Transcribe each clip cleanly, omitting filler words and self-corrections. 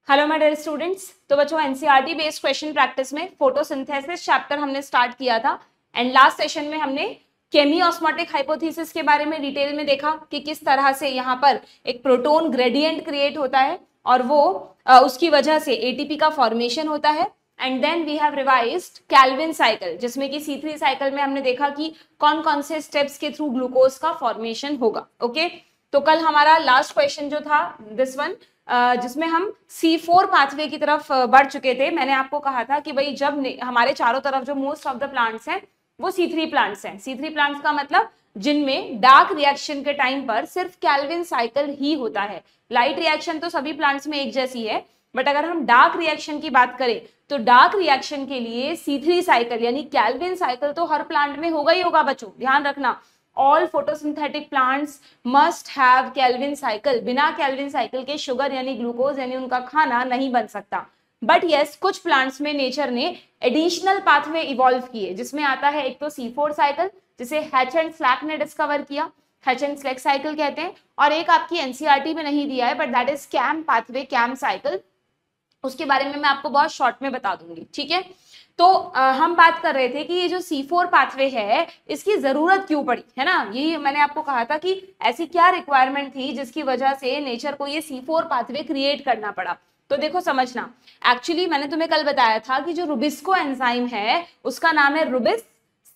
Hello my dear students. तो बच्चों NCERT based question practice में फोटोसिंथेसिस चैप्टर हमने स्टार्ट किया था एंड लास्ट सेशन में हमने केमी-ऑस्मोटिक हाइपोथेसिस के बारे में डिटेल में देखा कि किस तरह से यहाँ पर एक प्रोटॉन ग्रेडियंट क्रिएट होता है और वो उसकी वजह से एटीपी का फॉर्मेशन होता है। And then we have revised Calvin cycle, जिसमें कि C3 साइकिल में हमने देखा कि कौन कौन से स्टेप्स के थ्रू ग्लूकोज का फॉर्मेशन होगा। ओके, तो कल हमारा लास्ट क्वेश्चन जो था दिस वन, जिसमें हम C4 पाथवे की तरफ बढ़ चुके थे। मैंने आपको कहा था कि भाई जब हमारे चारों तरफ जो मोस्ट ऑफ द प्लांट्स हैं वो C3 प्लांट्स हैं। C3 प्लांट्स का मतलब जिनमें डार्क रिएक्शन के टाइम पर सिर्फ कैल्विन साइकिल ही होता है। लाइट रिएक्शन तो सभी प्लांट्स में एक जैसी है, बट अगर हम डार्क रिएक्शन की बात करें तो डार्क रिएक्शन के लिए C3 साइकिल यानी कैल्विन साइकिल तो हर प्लांट में होगा ही होगा। बच्चों ध्यान रखना, all photosynthetic plants must have Calvin cycle. बिना कैल्विन साइकिल के शुगर यानी ग्लूकोज यानी उनका खाना नहीं बन सकता। बट यस, कुछ प्लांट्स में नेचर ने एडिशनल पाथवे इवॉल्व किए, जिसमें आता है एक तो C4 साइकिल जिसे हैच एंड स्लैक ने डिस्कवर किया, हैच एंड स्लैक साइकिल कहते हैं, और एक आपकी एनसीईआरटी में नहीं दिया है but that is CAM pathway, CAM cycle. उसके बारे में मैं आपको बहुत शॉर्ट में बता दूंगी, ठीक है। तो हम बात कर रहे थे कि ये जो C4 पाथवे है इसकी जरूरत क्यों पड़ी, है ना। यही मैंने आपको कहा था कि ऐसी क्या रिक्वायरमेंट थी जिसकी वजह से नेचर को ये C4 पाथवे क्रिएट करना पड़ा। तो देखो समझना, एक्चुअली मैंने तुम्हें कल बताया था कि जो रुबिस्को एंजाइम है उसका नाम है रुबिस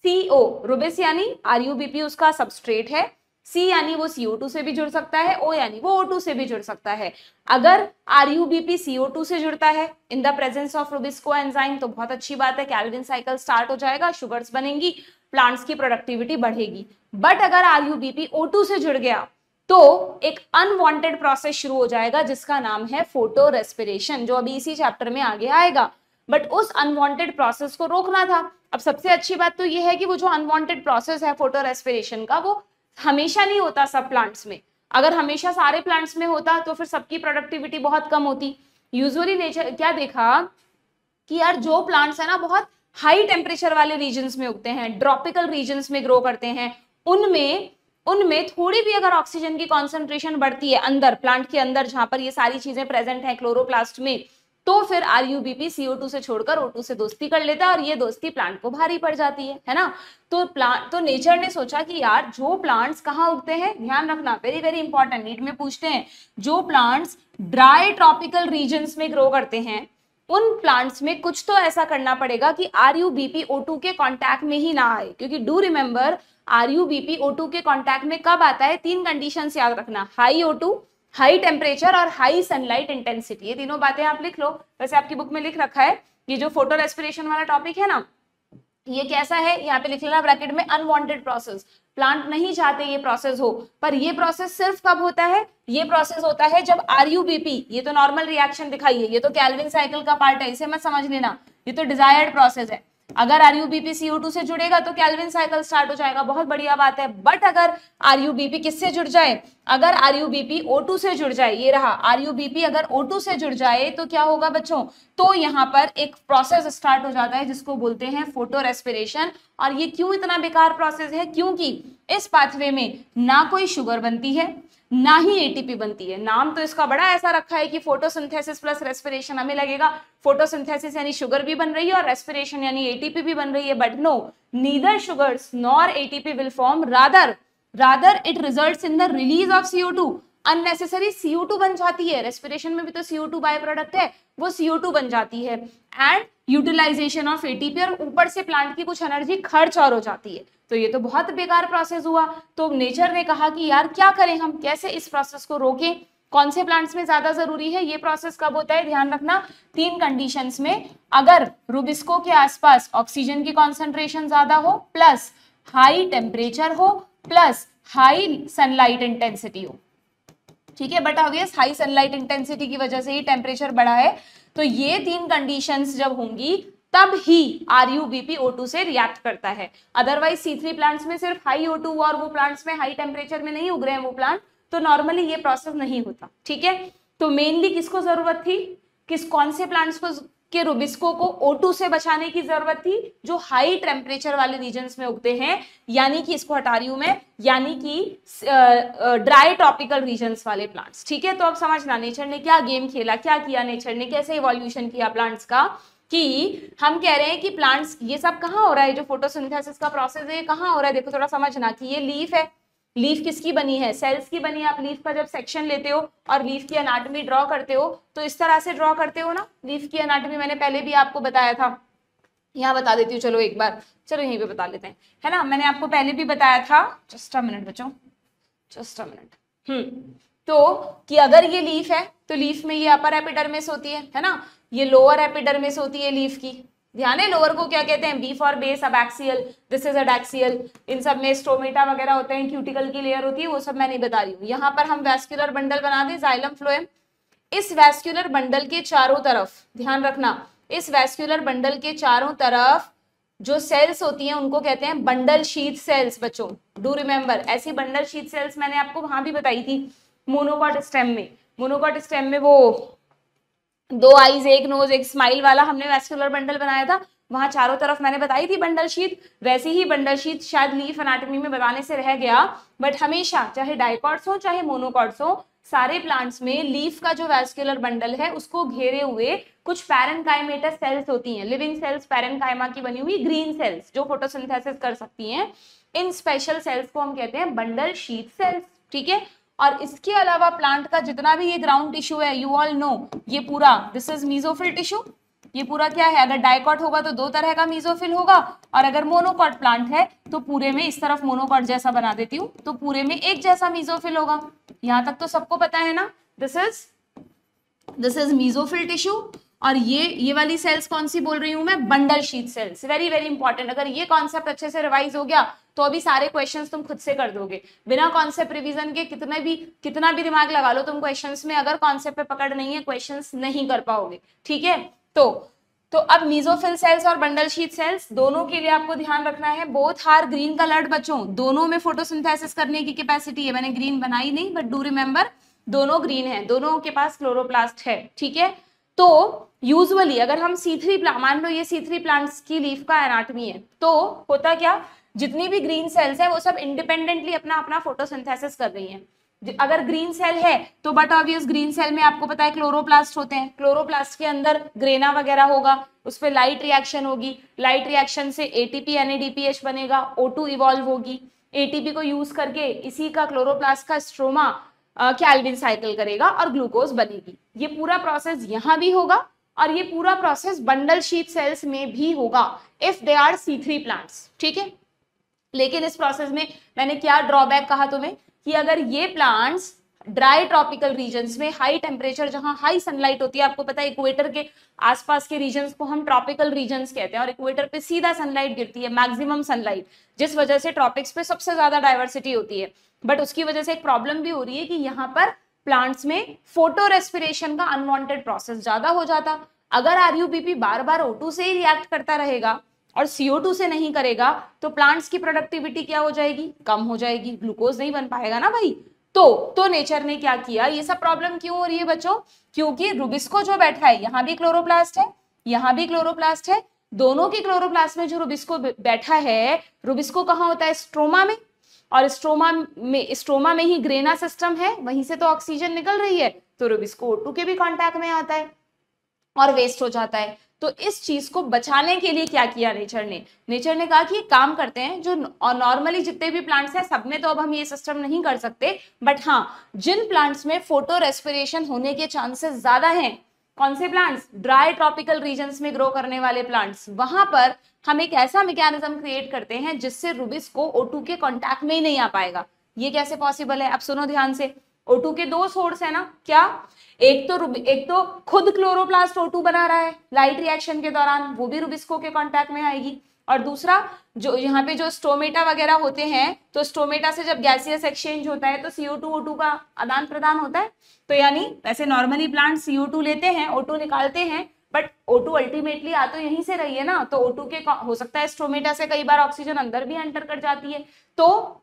CO। रुबिस यानी RUBP उसका सबस्ट्रेट है, C यानी वो CO2 से भी जुड़ सकता है, O यानी वो O2 से भी जुड़ सकता है। अगर RUBP CO2 से जुड़ता है in the presence of Rubisco enzyme तो बहुत अच्छी बात है, कैल्विन साइकिल स्टार्ट हो जाएगा, शुगर्स बनेंगी, प्लांट्स की प्रोडक्टिविटी बढ़ेगी। बट अगर RUBP O2 से जुड़ गया तो एक अनवांटेड प्रोसेस शुरू हो जाएगा जिसका नाम है फोटो रेस्पिरेशन, जो अभी इसी चैप्टर में आगे आएगा। बट उस अनवांटेड प्रोसेस को रोकना था। अब सबसे अच्छी बात तो यह है कि वो जो अनवांटेड प्रोसेस है फोटो रेस्पिरेशन का वो हमेशा नहीं होता सब प्लांट्स में। अगर हमेशा सारे प्लांट्स में होता तो फिर सबकी प्रोडक्टिविटी बहुत कम होती। यूजुअली नेचर क्या देखा कि यार जो प्लांट्स है ना बहुत हाई टेम्परेचर वाले रीजन्स में उगते हैं, ट्रॉपिकल रीजन्स में ग्रो करते हैं, उनमें थोड़ी भी अगर ऑक्सीजन की कॉन्सेंट्रेशन बढ़ती है अंदर प्लांट के अंदर जहां पर ये सारी चीजें प्रेजेंट है क्लोरोप्लास्ट में, तो फिर RUBP CO2 से छोड़कर O2 से दोस्ती कर लेता है और ये दोस्ती प्लांट को भारी पड़ जाती है ना। तो नेचर ने सोचा कि यार जो प्लांट्स कहाँ उगते हैं, ध्यान रखना, वेरी वेरी इंपॉर्टेंट, नीट में पूछते हैं, जो प्लांट्स ड्राई ट्रॉपिकल रीजन्स में ग्रो करते हैं उन प्लांट्स में कुछ तो ऐसा करना पड़ेगा कि RUBP O2 के कांटेक्ट में ही ना आए। क्योंकि डू रिमेंबर RUBP O2 के कांटेक्ट में कब आता है, तीन कंडीशंस याद रखना, हाई O2, हाई टेम्परेचर और हाई सनलाइट इंटेंसिटी। ये तीनों बातें आप लिख लो, वैसे आपकी बुक में लिख रखा है। ये जो फोटो रेस्पिरेशन वाला टॉपिक है ना, ये कैसा है, यहाँ पे लिख लेना ब्रैकेट में, अनवांटेड प्रोसेस। प्लांट नहीं चाहते ये प्रोसेस हो, पर ये प्रोसेस सिर्फ कब होता है, ये प्रोसेस होता है जब RUBP, ये तो नॉर्मल रिएक्शन दिखाई है, ये तो कैल्विन साइकिल का पार्ट है, इसे मत समझ लेना, ये तो डिजायर्ड प्रोसेस है। अगर RUBP CO2 से जुड़ेगा तो कैल्विन साइकिल स्टार्ट हो जाएगा, बहुत बढ़िया बात है। बट अगर RUBP किससे जुड़ जाए, अगर RUBP O2 से जुड़ जाए, ये रहा RUBP अगर O2 से जुड़ जाए तो क्या होगा बच्चों, तो यहाँ पर एक प्रोसेस स्टार्ट हो जाता है जिसको बोलते हैं फोटो रेस्पिरेशन। और ये क्यों इतना बेकार प्रोसेस है, क्योंकि इस पाथवे में ना कोई शुगर बनती है ना ही ATP बनती है। नाम तो इसका बड़ा ऐसा रखा है कि फोटोसिंथेसिस प्लस रेस्पिरेशन, हमें लगेगा फोटोसिंथेसिस यानी शुगर भी बन रही है और रेस्पिरेशन यानी ATP भी बन रही है, but no, neither sugars nor ATP will form, rather it results in the release of CO2। Unnecessary CO2 बन जाती है, रेस्पिरेशन में भी तो CO2 बाय प्रोडक्ट है, वो CO2 बन जाती है, एंड यूटिलाइजेशन ऑफ ATP, और ऊपर से प्लांट की कुछ एनर्जी खर्च और हो जाती है। तो ये तो बहुत बेकार प्रोसेस हुआ। तो नेचर ने कहा कि यार क्या करें हम, कैसे इस प्रोसेस को रोकें, कौन से प्लांट्स में ज्यादा जरूरी है, ये प्रोसेस कब होता है, ध्यान रखना, तीन कंडीशंस में, अगर रुबिस्को के आसपास ऑक्सीजन की कॉन्सेंट्रेशन ज्यादा हो, प्लस हाई टेम्परेचर हो, प्लस हाई सनलाइट इंटेंसिटी हो, ठीक है। But obvious high sunlight intensity की वजह से ही टेम्परेचर बढ़ा है, तो ये तीन कंडीशंस जब होंगी तब ही RUBP O2 से रिएक्ट करता है। अदरवाइज C3 प्लांट्स में सिर्फ हाई O2 और वो प्लांट्स में हाई टेम्परेचर में नहीं उग रहे हैं वो प्लांट, तो नॉर्मली ये प्रोसेस नहीं होता, ठीक है। तो मेनली किसको जरूरत थी, कौन से प्लांट्स को कि रुबिस्को को O2 से बचाने की जरूरत थी जो हाई टेम्परेचर वाले रीजन्स में उगते हैं, यानी कि इसको हटा रही हूं मैं, यानी कि ड्राई ट्रॉपिकल रीजन्स वाले प्लांट्स। ठीक है, तो अब समझना नेचर ने क्या गेम खेला, क्या किया नेचर ने, कैसे इवोल्यूशन किया प्लांट्स का, कि हम कह रहे हैं कि प्लांट्स ये सब कहाँ हो रहा है, जो फोटोसिंथेसिस का प्रोसेस है ये कहाँ हो रहा है। देखो थोड़ा समझना कि ये लीफ है, लीफ किसकी बनी है, सेल्स की बनी है। आप लीफ का जब सेक्शन लेते हो और लीफ की एनाटॉमी ड्रॉ करते हो तो इस तरह से ड्रॉ करते हो ना। लीफ की एनाटॉमी मैंने पहले भी आपको बताया था, यहाँ बता देती हूँ, चलो एक बार, चलो यहीं पे बता लेते हैं, है ना। मैंने आपको पहले भी बताया था, जस्ट अ मिनट बच्चों, जस्ट अ मिनट। तो कि अगर ये लीफ है तो लीफ में ये अपर एपिडर्मिस होती है ना, ये लोअर एपिडर्मिस होती है लीफ की। ध्यान है, लोअर को क्या कहते हैं, B for base, abaxial, this is adaxial. इन सब में स्टोमेटा वगैरह होते हैं, क्यूटिकल की लेयर होती है, वो सब मैं नहीं बता रही हूँ। यहाँ पर हम वैस्कुलर बंडल बना दें, जाइलम फ्लोएम। इस वैस्कुलर बंडल के चारों तरफ, ध्यान रखना, इस वैस्कुलर बंडल के चारों तरफ जो सेल्स होती हैं उनको कहते हैं बंडल शीथ सेल्स। बच्चों डू रिमेम्बर, ऐसी बंडल शीथ सेल्स मैंने आपको वहां भी बताई थी मोनोकॉट स्टेम में। मोनोकॉट स्टेम में वो 2 आईज, 1 नोज, 1 स्माइल वाला हमने वैस्कुलर बंडल बनाया था, वहां चारों तरफ मैंने बताई थी बंडल शीथ। वैसी ही बंडल शीथ शायद लीफ एनाटॉमी में बताने से रह गया, बट हमेशा चाहे डाइकॉट्स हो चाहे मोनोकॉट्स हो, सारे प्लांट्स में लीफ का जो वैस्कुलर बंडल है उसको घेरे हुए कुछ पैरेनकाइमेटस सेल्स होती हैं, लिविंग सेल्स, पैरेनकाइमा की बनी हुई ग्रीन सेल्स जो फोटोसिंथेसिस कर सकती हैं। इन स्पेशल सेल्स को हम कहते हैं बंडल शीथ सेल्स। ठीक है, और इसके अलावा प्लांट का जितना भी ये ग्राउंड टिश्यू है, यू ऑल नो, ये पूरा दिस इज मीजोफिल टिश्यू। ये पूरा क्या है, अगर डाइकॉट होगा तो 2 तरह का मीजोफिल होगा, और अगर मोनोकॉट प्लांट है तो पूरे में, इस तरफ मोनोकॉट जैसा बना देती हूँ, तो पूरे में एक जैसा मीजोफिल होगा। यहां तक तो सबको पता है ना। दिस इज मीजोफिल टिश्यू, और ये वाली सेल्स कौन सी बोल रही हूं मैं, bundle sheath sales. Very very important, अगर ये कॉन्सेप्ट अच्छे से रिवाइज हो गया तो अभी सारे क्वेश्चंस तुम खुद से कर दोगे बिना कॉन्सेप्ट रिवीजन के। कितना भी दिमाग लगा लो तुम क्वेश्चंस में, अगर कॉन्सेप्ट पे पकड़ नहीं है क्वेश्चंस नहीं कर पाओगे। ठीक है, तो अब मीजोफिल सेल्स और बंडल शीथ सेल्स दोनों के लिए आपको ध्यान रखना है, बोथ आर ग्रीन कलर्ड। बच्चों दोनों में फोटोसिंथेसिस करने की कैपेसिटी है, मैंने ग्रीन बनाई नहीं, बट डू रिमेम्बर दोनों ग्रीन है, दोनों के पास क्लोरोप्लास्ट है। ठीक है, तो यूजुअली अगर हम C3 मान लो ये C3 प्लांट्स की लीफ का एनाटॉमी है, तो होता क्या, जितनी भी ग्रीन सेल्स है वो सब इंडिपेंडेंटली अपना अपना फोटोसिंथेसिस कर रही हैं। अगर ग्रीन सेल है तो बट ऑब्वियस ग्रीन सेल में आपको पता है क्लोरोप्लास्ट होते हैं, क्लोरोप्लास्ट के अंदर ग्रेना वगैरह होगा, उस पर लाइट रिएक्शन होगी, लाइट रिएक्शन से ATP NADPH बनेगा, O2 इवॉल्व होगी, ATP को यूज करके इसी का क्लोरोप्लास्ट का स्ट्रोमा कैल्विन साइकिल करेगा और ग्लूकोज बनेगी। ये पूरा प्रोसेस यहाँ भी होगा और ये पूरा प्रोसेस बंडल शीथ सेल्स में भी होगा if they are C3 plants. ठीक है, लेकिन इस प्रोसेस में मैंने क्या ड्रॉबैक कहा तुम्हें, कि अगर ये प्लांट्स ड्राई ट्रॉपिकल रीजन्स में, हाई टेम्परेचर जहां हाई सनलाइट होती है, आपको पता है इक्वेटर के आसपास के रीजन्स को हम ट्रॉपिकल रीजन्स कहते हैं, और इक्वेटर पे सीधा सनलाइट गिरती है, मैक्सिमम सनलाइट, जिस वजह से ट्रॉपिक्स पे सबसे ज्यादा डाइवर्सिटी होती है। बट उसकी वजह से एक प्रॉब्लम भी हो रही है कि यहाँ पर प्लांट्स में फोटो रेस्पिरेशन का अनवांटेड प्रोसेस ज्यादा हो जाता। अगर RUBP बार बार O2 से ही रिएक्ट करता रहेगा और CO2 से नहीं करेगा तो प्लांट्स की प्रोडक्टिविटी क्या हो जाएगी, कम हो जाएगी, ग्लूकोज नहीं बन पाएगा ना भाई। तो नेचर ने क्या किया, ये सब प्रॉब्लम क्यों हो रही है बच्चों, क्योंकि रुबिस्को जो बैठा है, यहाँ भी क्लोरोप्लास्ट है, यहाँ भी क्लोरोप्लास्ट है, दोनों की क्लोरोप्लास्ट में जो रुबिस्को बैठा है, रुबिस्को कहाँ होता है, स्ट्रोमा में, और स्ट्रोमा में ही ग्रेना सिस्टम है, वहीं से तो ऑक्सीजन निकल रही है, तो रुबिस्को O2 के भी कांटेक्ट में आता है और वेस्ट हो जाता है। तो इस चीज को बचाने के लिए क्या किया नेचर ने कहा कि काम करते हैं, जो नॉर्मली जितने भी प्लांट्स हैं सब में तो अब हम ये सिस्टम नहीं कर सकते, बट हाँ जिन प्लांट्स में फोटो रेस्पिरेशन होने के चांसेस ज्यादा हैं, कौन से प्लांट्स, ड्राई ट्रॉपिकल रीजन्स में ग्रो करने वाले प्लांट्स, वहां पर हम एक ऐसा मैकेनिज्म क्रिएट करते हैं जिससे रुबिस्को O2 के कॉन्टैक्ट में ही नहीं आ पाएगा। ये कैसे पॉसिबल है, अब सुनो ध्यान से। O2 के 2 सोर्स है ना, क्या, एक तो खुद क्लोरोप्लास्ट O2 बना रहा है लाइट रिएक्शन के दौरान, वो भी रुबिस्को के कांटेक्ट में आएगी, और दूसरा जो यहाँ पे जो स्टोमेटा वगैरह होते हैं, तो स्टोमेटा से जब गैसियस एक्सचेंज होता है तो CO2 O2 का आदान प्रदान होता है। तो यानी वैसे नॉर्मली प्लांट CO2 लेते हैं, O2 निकालते हैं, बट O2 अल्टीमेटली आ तो यहीं से रही है ना, तो O2 के हो सकता है स्टोमेटा से कई बार ऑक्सीजन अंदर भी एंटर कर जाती है। तो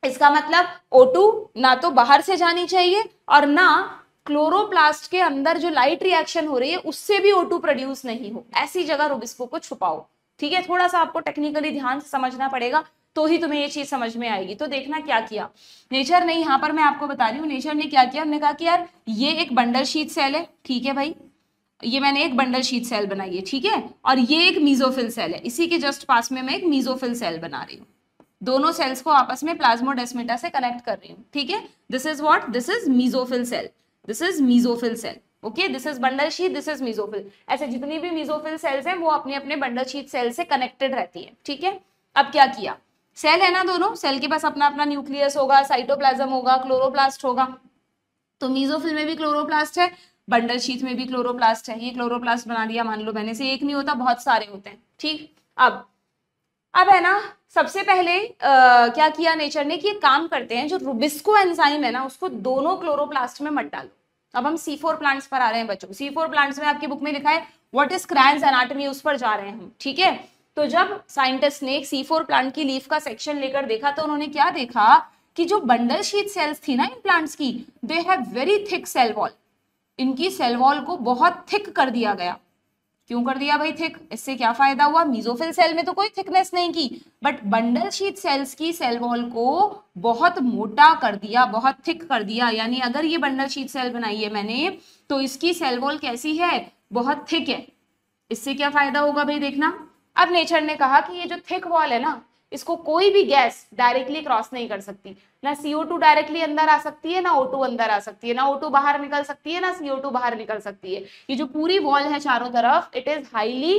इसका मतलब O2 ना तो बाहर से जानी चाहिए और ना क्लोरोप्लास्ट के अंदर जो लाइट रिएक्शन हो रही है उससे भी O2 प्रोड्यूस नहीं हो, ऐसी जगह रुबिस्को को छुपाओ। ठीक है, थोड़ा सा आपको टेक्निकली ध्यान से समझना पड़ेगा तो ही तुम्हें ये चीज समझ में आएगी। तो देखना क्या किया नेचर ने, यहाँ पर मैं आपको बता रही हूँ नेचर ने क्या किया। हमने कहा कि यार ये एक बंडल शीट सेल है, ठीक है भाई, ये मैंने एक बंडल शीट सेल बनाई है, ठीक है, और ये एक मीजोफिल सेल है, इसी के जस्ट पास में मैं एक मीजोफिल सेल बना रही हूँ। दोनों सेल्स को आपस में प्लाज्मोडेस्माटा से कनेक्ट कर रही हूँ, ठीक है। This is what, this is mesophyll cell, this is mesophyll cell, okay, this is bundle sheath, this is mesophyll. ऐसे जितनी भी मीजोफिल सेल्स हैं वो अपने अपने बंडल शीट सेल से कनेक्टेड रहती है, ठीक है। अब क्या किया, सेल है ना दोनों, सेल के पास अपना अपना न्यूक्लियस होगा, साइटोप्लाज्म होगा, क्लोरोप्लास्ट होगा। तो मीजोफिल में भी क्लोरोप्लास्ट है, बंडल शीट में भी क्लोरोप्लास्ट है। ये क्लोरोप्लास्ट बना दिया, मान लो मैंने से एक नहीं होता, बहुत सारे होते हैं, ठीक। अब है ना, सबसे पहले क्या किया नेचर ने कि एक काम करते हैं, जो रुबिस्को एंजाइम है ना उसको दोनों क्लोरोप्लास्ट में मत डालो। अब हम C4 प्लांट्स पर आ रहे हैं बच्चों। C4 प्लांट्स में आपकी बुक में लिखा है व्हाट इज क्रैन्स एनाटॉमी, उस पर जा रहे हैं हम, ठीक है। तो जब साइंटिस्ट ने एक C4 प्लांट की लीफ का सेक्शन लेकर देखा तो उन्होंने क्या देखा कि जो बंडल शीट सेल्स थी ना इन प्लांट्स की, they have very thick cell wall. इनकी सेल वॉल को बहुत थिक कर दिया गया। क्यों कर दिया भाई थिक, इससे क्या फायदा हुआ, मीजोफिल सेल में तो कोई थिकनेस नहीं की, बट बंडल शीट सेल्स की सेल वॉल को बहुत मोटा कर दिया, बहुत थिक कर दिया। यानी अगर ये बंडल शीट सेल बनाई है मैंने तो इसकी सेल वॉल कैसी है, बहुत थिक है। इससे क्या फायदा होगा भाई देखना। अब नेचर ने कहा कि ये जो थिक वॉल है ना, इसको कोई भी गैस डायरेक्टली क्रॉस नहीं कर सकती। ना CO2 डायरेक्टली अंदर आ सकती है, ना O2 अंदर आ सकती है, ना O2 बाहर निकल सकती है, ना CO2 बाहर निकल सकती है। ये जो पूरी वॉल है चारों तरफ, इट इज हाईली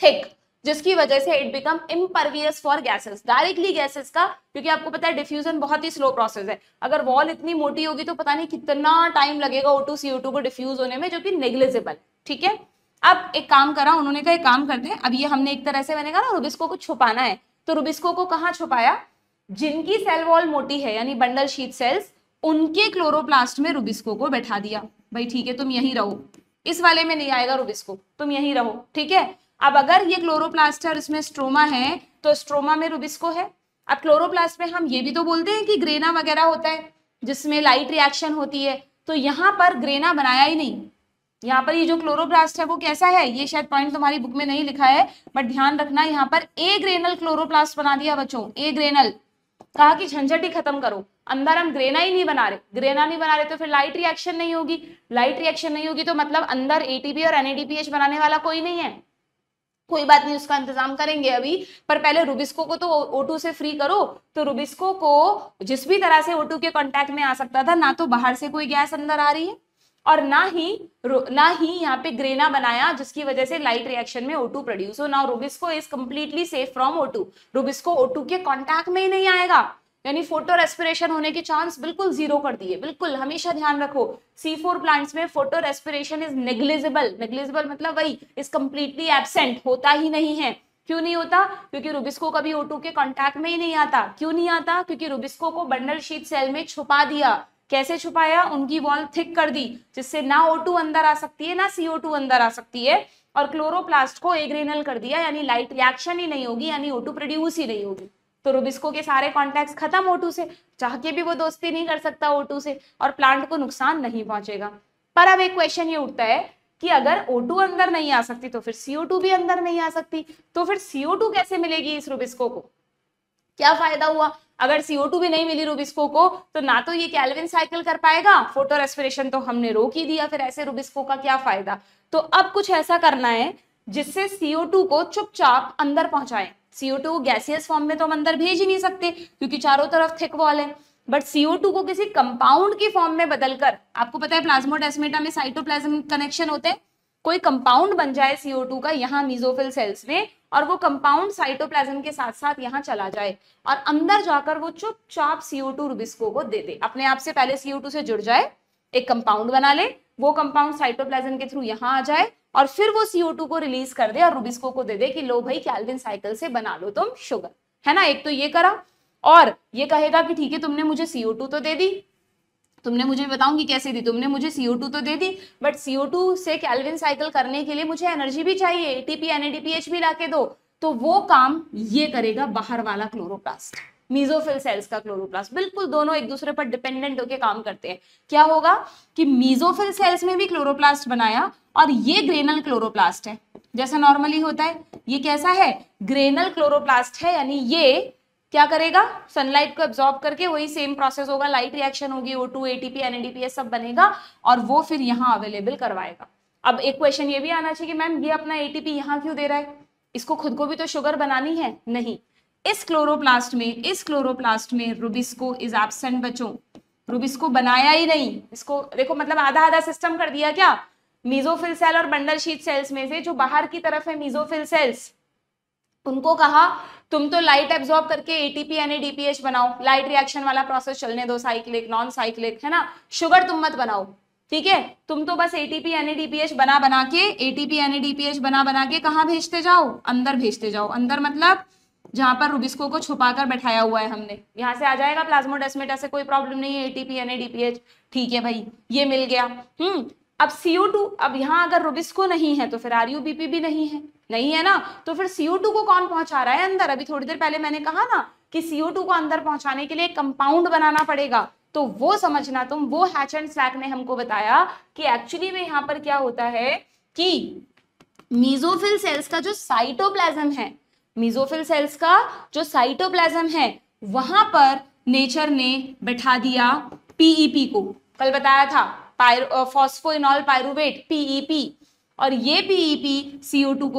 थिक, जिसकी वजह से it become impervious for gases, directly gases का, क्योंकि आपको पता है डिफ्यूजन बहुत ही स्लो प्रोसेस है। अगर वॉल इतनी मोटी होगी तो पता नहीं कितना टाइम लगेगा O2 CO2 को डिफ्यूज होने में, जो कि नेग्लिजिबल, ठीक है। अब एक काम करा उन्होंने कहा एक काम करते हैं, अब ये हमने एक तरह से, मैंने कहा ना रुबिस्को को छुपाना है, तो रुबिस्को को कहाँ छुपाया, जिनकी सेल वॉल मोटी है यानी बंडल शीट सेल्स, उनके क्लोरोप्लास्ट में रुबिस्को को बैठा दिया। भाई ठीक है, तुम यहीं रहो, इस वाले में नहीं आएगा रुबिस्को, तुम यहीं रहो, ठीक है। अब अगर ये क्लोरोप्लास्ट है और इसमें स्ट्रोमा है तो स्ट्रोमा में रुबिस्को है। अब क्लोरोप्लास्ट में हम ये भी तो बोलते हैं कि ग्रेना वगैरह होता है जिसमें लाइट रिएक्शन होती है, तो यहाँ पर ग्रेना बनाया ही नहीं। यहाँ पर ये जो क्लोरोप्लास्ट है वो कैसा है, ये शायद पॉइंट तुम्हारी बुक में नहीं लिखा है, बट ध्यान रखना यहाँ पर ए ग्रेनल क्लोरोप्लास्ट बना दिया बच्चों, ए ग्रेनल। कहा कि झंझट ही खत्म करो, अंदर हम ग्रेना ही नहीं बना रहे, ग्रेना नहीं बना रहे तो फिर लाइट रिएक्शन नहीं होगी, लाइट रिएक्शन नहीं होगी तो मतलब अंदर ATP और NADPH बनाने वाला कोई नहीं है। कोई बात नहीं, उसका इंतजाम करेंगे अभी, पर पहले रुबिस्को को तो O2 से फ्री करो। तो रुबिस्को को जिस भी तरह से O2 के कांटेक्ट में आ सकता था, ना तो बाहर से कोई गैस अंदर आ रही है और ना ही यहाँ पे ग्रेना बनाया जिसकी वजह से लाइट रिएक्शन में O2 प्रोड्यूस हो। Now Rubisco is completely safe from O2, Rubisco O2 के कांटेक्ट में ही नहीं आएगा, यानी फोटो रेस्पिरेशन होने के चांस बिल्कुल जीरो कर दिए। बिल्कुल हमेशा ध्यान रखो, C4 प्लांट्स में photo respiration is negligible, negligible मतलब वही इज कंप्लीटली एब्सेंट, होता ही नहीं है। क्यों नहीं होता, क्योंकि रुबिस्को कभी O2 के कांटेक्ट में ही नहीं आता। क्यों नहीं आता, क्योंकि रुबिस्को को बंडल शीट सेल में छुपा दिया। कैसे छुपाया, उनकी वॉल थिक कर दी जिससे ना O2 अंदर आ सकती है, ना CO2 अंदर आ सकती है, और क्लोरोप्लास्ट को एग्रेनल कर दिया, यानी लाइट रिएक्शन ही नहीं होगी, यानी O2 प्रोड्यूस ही नहीं होगी। तो रुबिस्को के सारे कॉन्टैक्ट्स खत्म O2 से, चाह के भी वो दोस्ती नहीं कर सकता O2 से, और प्लांट को नुकसान नहीं पहुंचेगा। पर अब एक क्वेश्चन ये उठता है कि अगर O2 अंदर नहीं आ सकती तो फिर CO2 भी अंदर नहीं आ सकती, तो फिर CO2 कैसे मिलेगी इस रुबिस्को को, क्या फायदा हुआ। अगर CO2 भी नहीं मिली रुबिस्को को तो ना तो ये कैल्विन साइकिल कर पाएगा, फोटो रेस्पिरेशन तो हमने रोक ही दिया, फिर ऐसे रुबिस्को का क्या फायदा। तो अब कुछ ऐसा करना है जिससे CO2 को चुपचाप अंदर पहुंचाए। CO2 गैसियस फॉर्म में तो हम अंदर भेज ही नहीं सकते क्योंकि चारों तरफ थिक वॉल है, बट CO2 को किसी कंपाउंड की फॉर्म में बदलकर, आपको पता है प्लाज्मोडेस्माटा में साइटोप्लाज्म कनेक्शन होते हैं, कोई कंपाउंड बन जाए CO2 का यहाँ मीजोफिल सेल्स में, और वो कंपाउंड साइटोप्लाज्म के साथ साथ यहाँ चला जाए और अंदर जाकर वो चुपचाप CO2 रुबिस्को को दे दे, अपने आप से पहले CO2 से जुड़ जाए, एक कंपाउंड बना ले, वो कंपाउंड साइटोप्लाज्म के थ्रू यहाँ आ जाए और फिर वो CO2 को रिलीज कर दे और रुबिस्को को दे दे कि लो भाई कैल्विन साइकिल से बना लो तुम शुगर, है ना। एक तो ये करा, और ये कहेगा कि ठीक है तुमने मुझे CO2 तो दे दी, तुमने मुझे बताऊंगी कैसे दी, तुमने मुझे CO2 तो दे दी, बट CO2 से कैल्विन साइकिल करने के लिए मुझे एनर्जी भी चाहिए, ATP NADPH भी लाके दो। तो वो काम ये करेगा बाहर वाला क्लोरोप्लास्ट, मीजोफिल सेल्स का क्लोरोप्लास्ट। बिल्कुल दोनों एक दूसरे पर डिपेंडेंट होकर काम करते हैं। क्या होगा कि मीजोफिल सेल्स में भी क्लोरोप्लास्ट बनाया और ये ग्रेनल क्लोरोप्लास्ट है, जैसा नॉर्मली होता है। ये कैसा है? ग्रेनल क्लोरोप्लास्ट है, यानी ये क्या करेगा? सनलाइट को एब्जॉर्ब करके वही सेम प्रोसेस होगा, लाइट रिएक्शन होगी, O2 ATP NADPH सब बनेगा और वो फिर यहाँ अवेलेबल करवाएगा। अब एक क्वेश्चन ये भी आना चाहिए कि मैम ये अपना ATP यहाँ क्यों दे रहा है? इसको खुद को भी तो शुगर बनानी है। नहीं, इस क्लोरोप्लास्ट में रुबिस्को इज एब्सेंट बच्चों। रुबिस्को बनाया ही नहीं। इसको देखो मतलब आधा आधा सिस्टम कर दिया क्या? मीजोफिल सेल और बंडल शीथ सेल्स में से जो बाहर की तरफ है मीजोफिल सेल्स, उनको कहा तुम तो लाइट एब्जॉर्ब करके ATP NADPH बनाओ, लाइट रिएक्शन वाला प्रोसेस चलने दो, साइक्लिक नॉन साइक्लिक, है ना, शुगर तुम मत बनाओ, ठीक है। तुम तो बस ATP NADPH बना बना के कहाँ भेजते जाओ? अंदर भेजते जाओ। अंदर मतलब जहां पर रुबिस्को को छुपाकर बैठाया हुआ है हमने, यहाँ से आ जाएगा प्लाज्मोडेस्माटा से, कोई प्रॉब्लम नहीं है। ATP NADPH ठीक है भाई, ये मिल गया। अब CO2, अब यहाँ अगर रुबिस्को नहीं है तो फिर RUBP भी नहीं है ना, तो फिर CO2 को कौन पहुंचा रहा है अंदर? अभी थोड़ी देर पहले मैंने कहा ना कि CO2 को अंदर पहुंचाने के लिए कंपाउंड बनाना पड़ेगा, तो वो समझना तुम। वो हैच एंड स्लैक ने हमको बताया कि एक्चुअली में यहाँ पर क्या होता है कि मीजोफिल सेल्स का जो साइटोप्लाज्म है, मीजोफिल सेल्स का जो साइटोप्लाज्म है, वहां पर नेचर ने बैठा दिया PEP को। कल बताया था फॉस्फोइनॉल पायरुवेट, PEP, और ये PEP CO2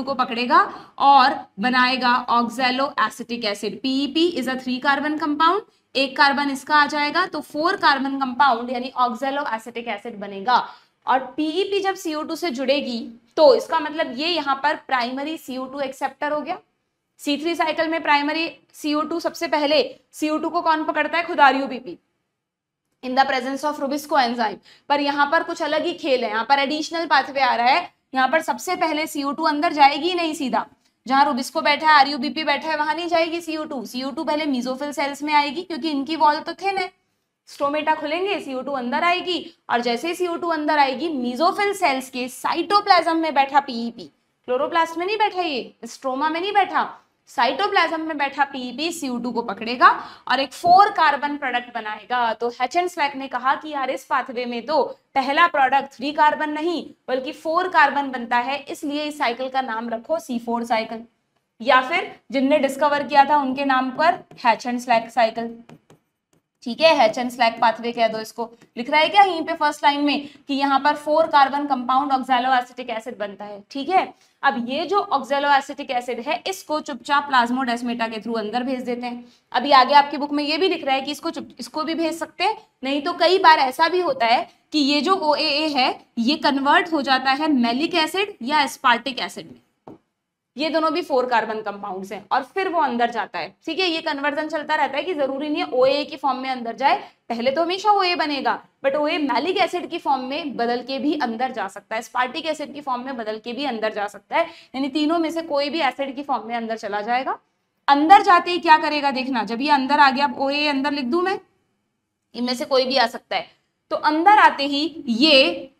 को पकड़ेगा और बनाएगा oxalo acetic acid. PEP is a 3 carbon compound, एक कार्बन इसका आ जाएगा तो 4 कार्बन कंपाउंड यानी ऑक्सैलो एसिटिक एसिड बनेगा। और PEP जब CO2 से जुड़ेगी तो इसका मतलब ये यहाँ पर प्राइमरी CO2 एक्सेप्टर हो गया। C3 साइकिल में प्राइमरी CO2 सबसे पहले CO2 को कौन पकड़ता है? खुद RUBP in the presence of Rubisco enzyme. पर यहाँ पर कुछ अलग ही खेल है, यहाँ पर एडिशनल पाथवे आ रहा है। यहाँ पर सबसे पहले CO2 अंदर जाएगी नहीं, सीधा जहां रुबिस्को बैठा है, RUBP बैठा है, वहां नहीं जाएगी CO2 पहले मीजोफिल सेल्स में आएगी, क्योंकि इनकी वॉल तो थिन है। स्ट्रोमेटा खुलेंगे, CO2 अंदर आएगी, और जैसे ही CO2 अंदर आएगी, मीजोफिल सेल्स के साइटोप्लाज्म में बैठा PEP, क्लोरोप्लास्ट में नहीं बैठा, ये स्ट्रोमा में नहीं बैठा, साइटोप्लाज्म में बैठा PEP CO2 को पकड़ेगा और एक 4 कार्बन प्रोडक्ट बनाएगा। तो हैच एंड स्लैक ने कहा कि यार इस पाथवे में तो पहला प्रोडक्ट 3 कार्बन नहीं बल्कि 4 कार्बन बनता है, इसलिए इस साइकिल का नाम रखो C4 साइकिल, या फिर जिनने डिस्कवर किया था उनके नाम पर हैच एंड स्लैक साइकिल। ठीक है, हैच एंड स्लैक पाथवे कह दो इसको। लिख रहा है क्या यहीं पे फर्स्ट लाइन में कि यहाँ पर 4 carbon compound oxalo acetic acid बनता है। ठीक है, अब ये जो ऑक्सैलो एसिटिक एसिड है इसको चुपचाप प्लाज्मोडेस्माटा के थ्रू अंदर भेज देते हैं। अभी आगे आपकी बुक में ये भी लिख रहा है कि इसको भी भेज सकते हैं, नहीं तो कई बार ऐसा भी होता है कि ये जो OAA है ये कन्वर्ट हो जाता है मैलिक एसिड या एस्पार्टिक एसिड में। ये दोनों भी 4 कार्बन कंपाउंड्स हैं और फिर वो अंदर जाता है। ठीक है, ये कन्वर्जन चलता रहता है कि जरूरी नहीं है OAA की फॉर्म में अंदर जाए, पहले तो हमेशा OA बनेगा, बट OA मैलिक एसिड की फॉर्म में बदल के भी अंदर जा सकता है, स्पार्टिक एसिड की फॉर्म में बदल के भी अंदर जा सकता है, यानी तीनों में से कोई भी एसिड की फॉर्म में अंदर चला जाएगा। अंदर जाते ही क्या करेगा देखना, जब ये अंदर आ गया, OA अंदर लिख दूं मैं, इनमें से कोई भी आ सकता है, तो अंदर आते ही ये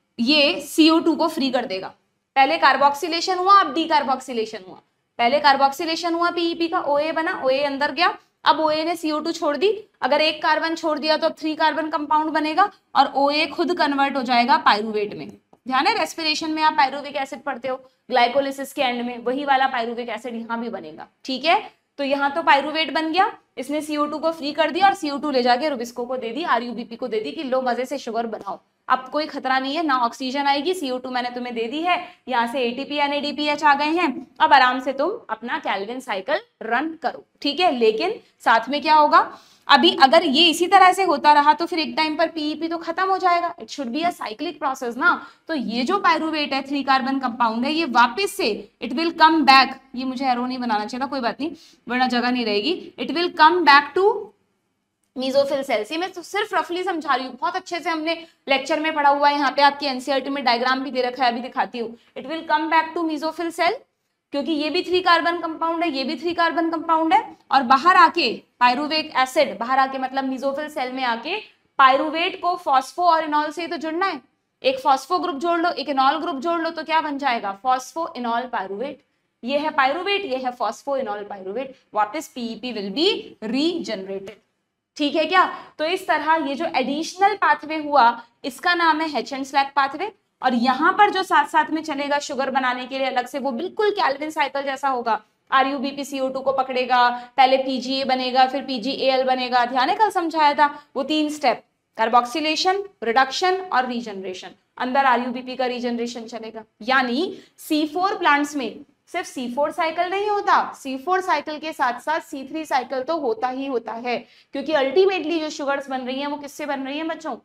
CO2 को फ्री कर देगा। पहले कार्बोक्सिलेशन हुआ, अब डीकार्बोक्सिलेशन हुआ। पहले कार्बोक्सिलेशन हुआ PEP का, OA बना, OA अंदर गया, अब OA ने CO2 छोड़ दी, अगर एक कार्बन छोड़ दिया तो अब 3 कार्बन कंपाउंड बनेगा और OA खुद कन्वर्ट हो जाएगा पायरुवेट में। ध्यान है, रेस्पिरेशन में आप पायरुविक एसिड पढ़ते हो, ग्लाइकोलिसिस के एंड में वही वाला पायरुविक एसिड यहाँ भी बनेगा। ठीक है, तो यहाँ तो पायरुवेट बन गया, इसने CO2 को फ्री कर दिया और CO2 ले जाके रुबिस्को को दे दी, RUBP को दे दी कि लो मजे से शुगर बनाओ, अब कोई खतरा नहीं है, ना ऑक्सीजन आएगी, CO2 मैंने तुम्हें दे दी है, यहाँ से ATP NADPH आ गए हैं, अब आराम से तुम अपना कैल्विन साइकिल रन करो। ठीक है, लेकिन साथ में क्या होगा, अभी अगर ये इसी तरह से होता रहा तो फिर एक टाइम पर PEP तो खत्म हो जाएगा, it should be a cyclic process ना। तो ये जो पायरुवेट है 3 कार्बन कंपाउंड है, ये वापस से इट विल कम बैक, ये मुझे एरो नहीं बनाना चाहिए था, कोई बात नहीं वरना जगह नहीं रहेगी, it will come back to mesophyll cells. ये मैं तो सिर्फ रफली समझा रही हूँ, बहुत अच्छे से हमने लेक्चर में पढ़ा हुआ है, यहाँ पे आपकी NCERT में डायग्राम भी दे रखा है, अभी दिखाती हूँ। It will come back to mesophyll cell, क्योंकि ये भी 3 कार्बन कंपाउंड है, ये भी 3 कार्बन कंपाउंड है, और बाहर आके पायरुवेट एसिड, बाहर आके मतलब मीजोफिल सेल में आके पायरुवेट को फॉस्फो और इनॉल से तो जुड़ना है, एक फॉस्फो ग्रुप जोड़ लो, एक इनॉल ग्रुप जोड़ लो, तो क्या बन जाएगा, फॉस्फो इनॉल पायरुवेट। ये है पायरुवेट, ये है फॉस्फोइनॉल पायरुवेट, वापस पीईपी विल बी रीजनरेटेड। ठीक है क्या? तो इस तरह ये जो एडिशनल पाथवे हुआ इसका नाम है हेचेंड स्लैक पाथवे, और यहाँ पर जो साथ साथ में चलेगा शुगर बनाने के लिए अलग से, वो बिल्कुल कैल्विन साइकिल जैसा होगा। RuBp CO2 को पकड़ेगा, पहले PGA बनेगा, फिर PGAl बनेगा, ध्यान है कल समझाया था वो 3 स्टेप, कार्बोक्सिलेशन, रिडक्शन और रीजनरेशन। अंदर RuBp का रीजनरेशन चलेगा। यानी C4 प्लांट्स में सिर्फ C4 साइकिल नहीं होता, C4 साइकिल के साथ साथ C3 साइकिल तो होता ही होता है, क्योंकि अल्टीमेटली जो शुगर्स बन रही हैं वो किससे बन रही हैं बच्चों?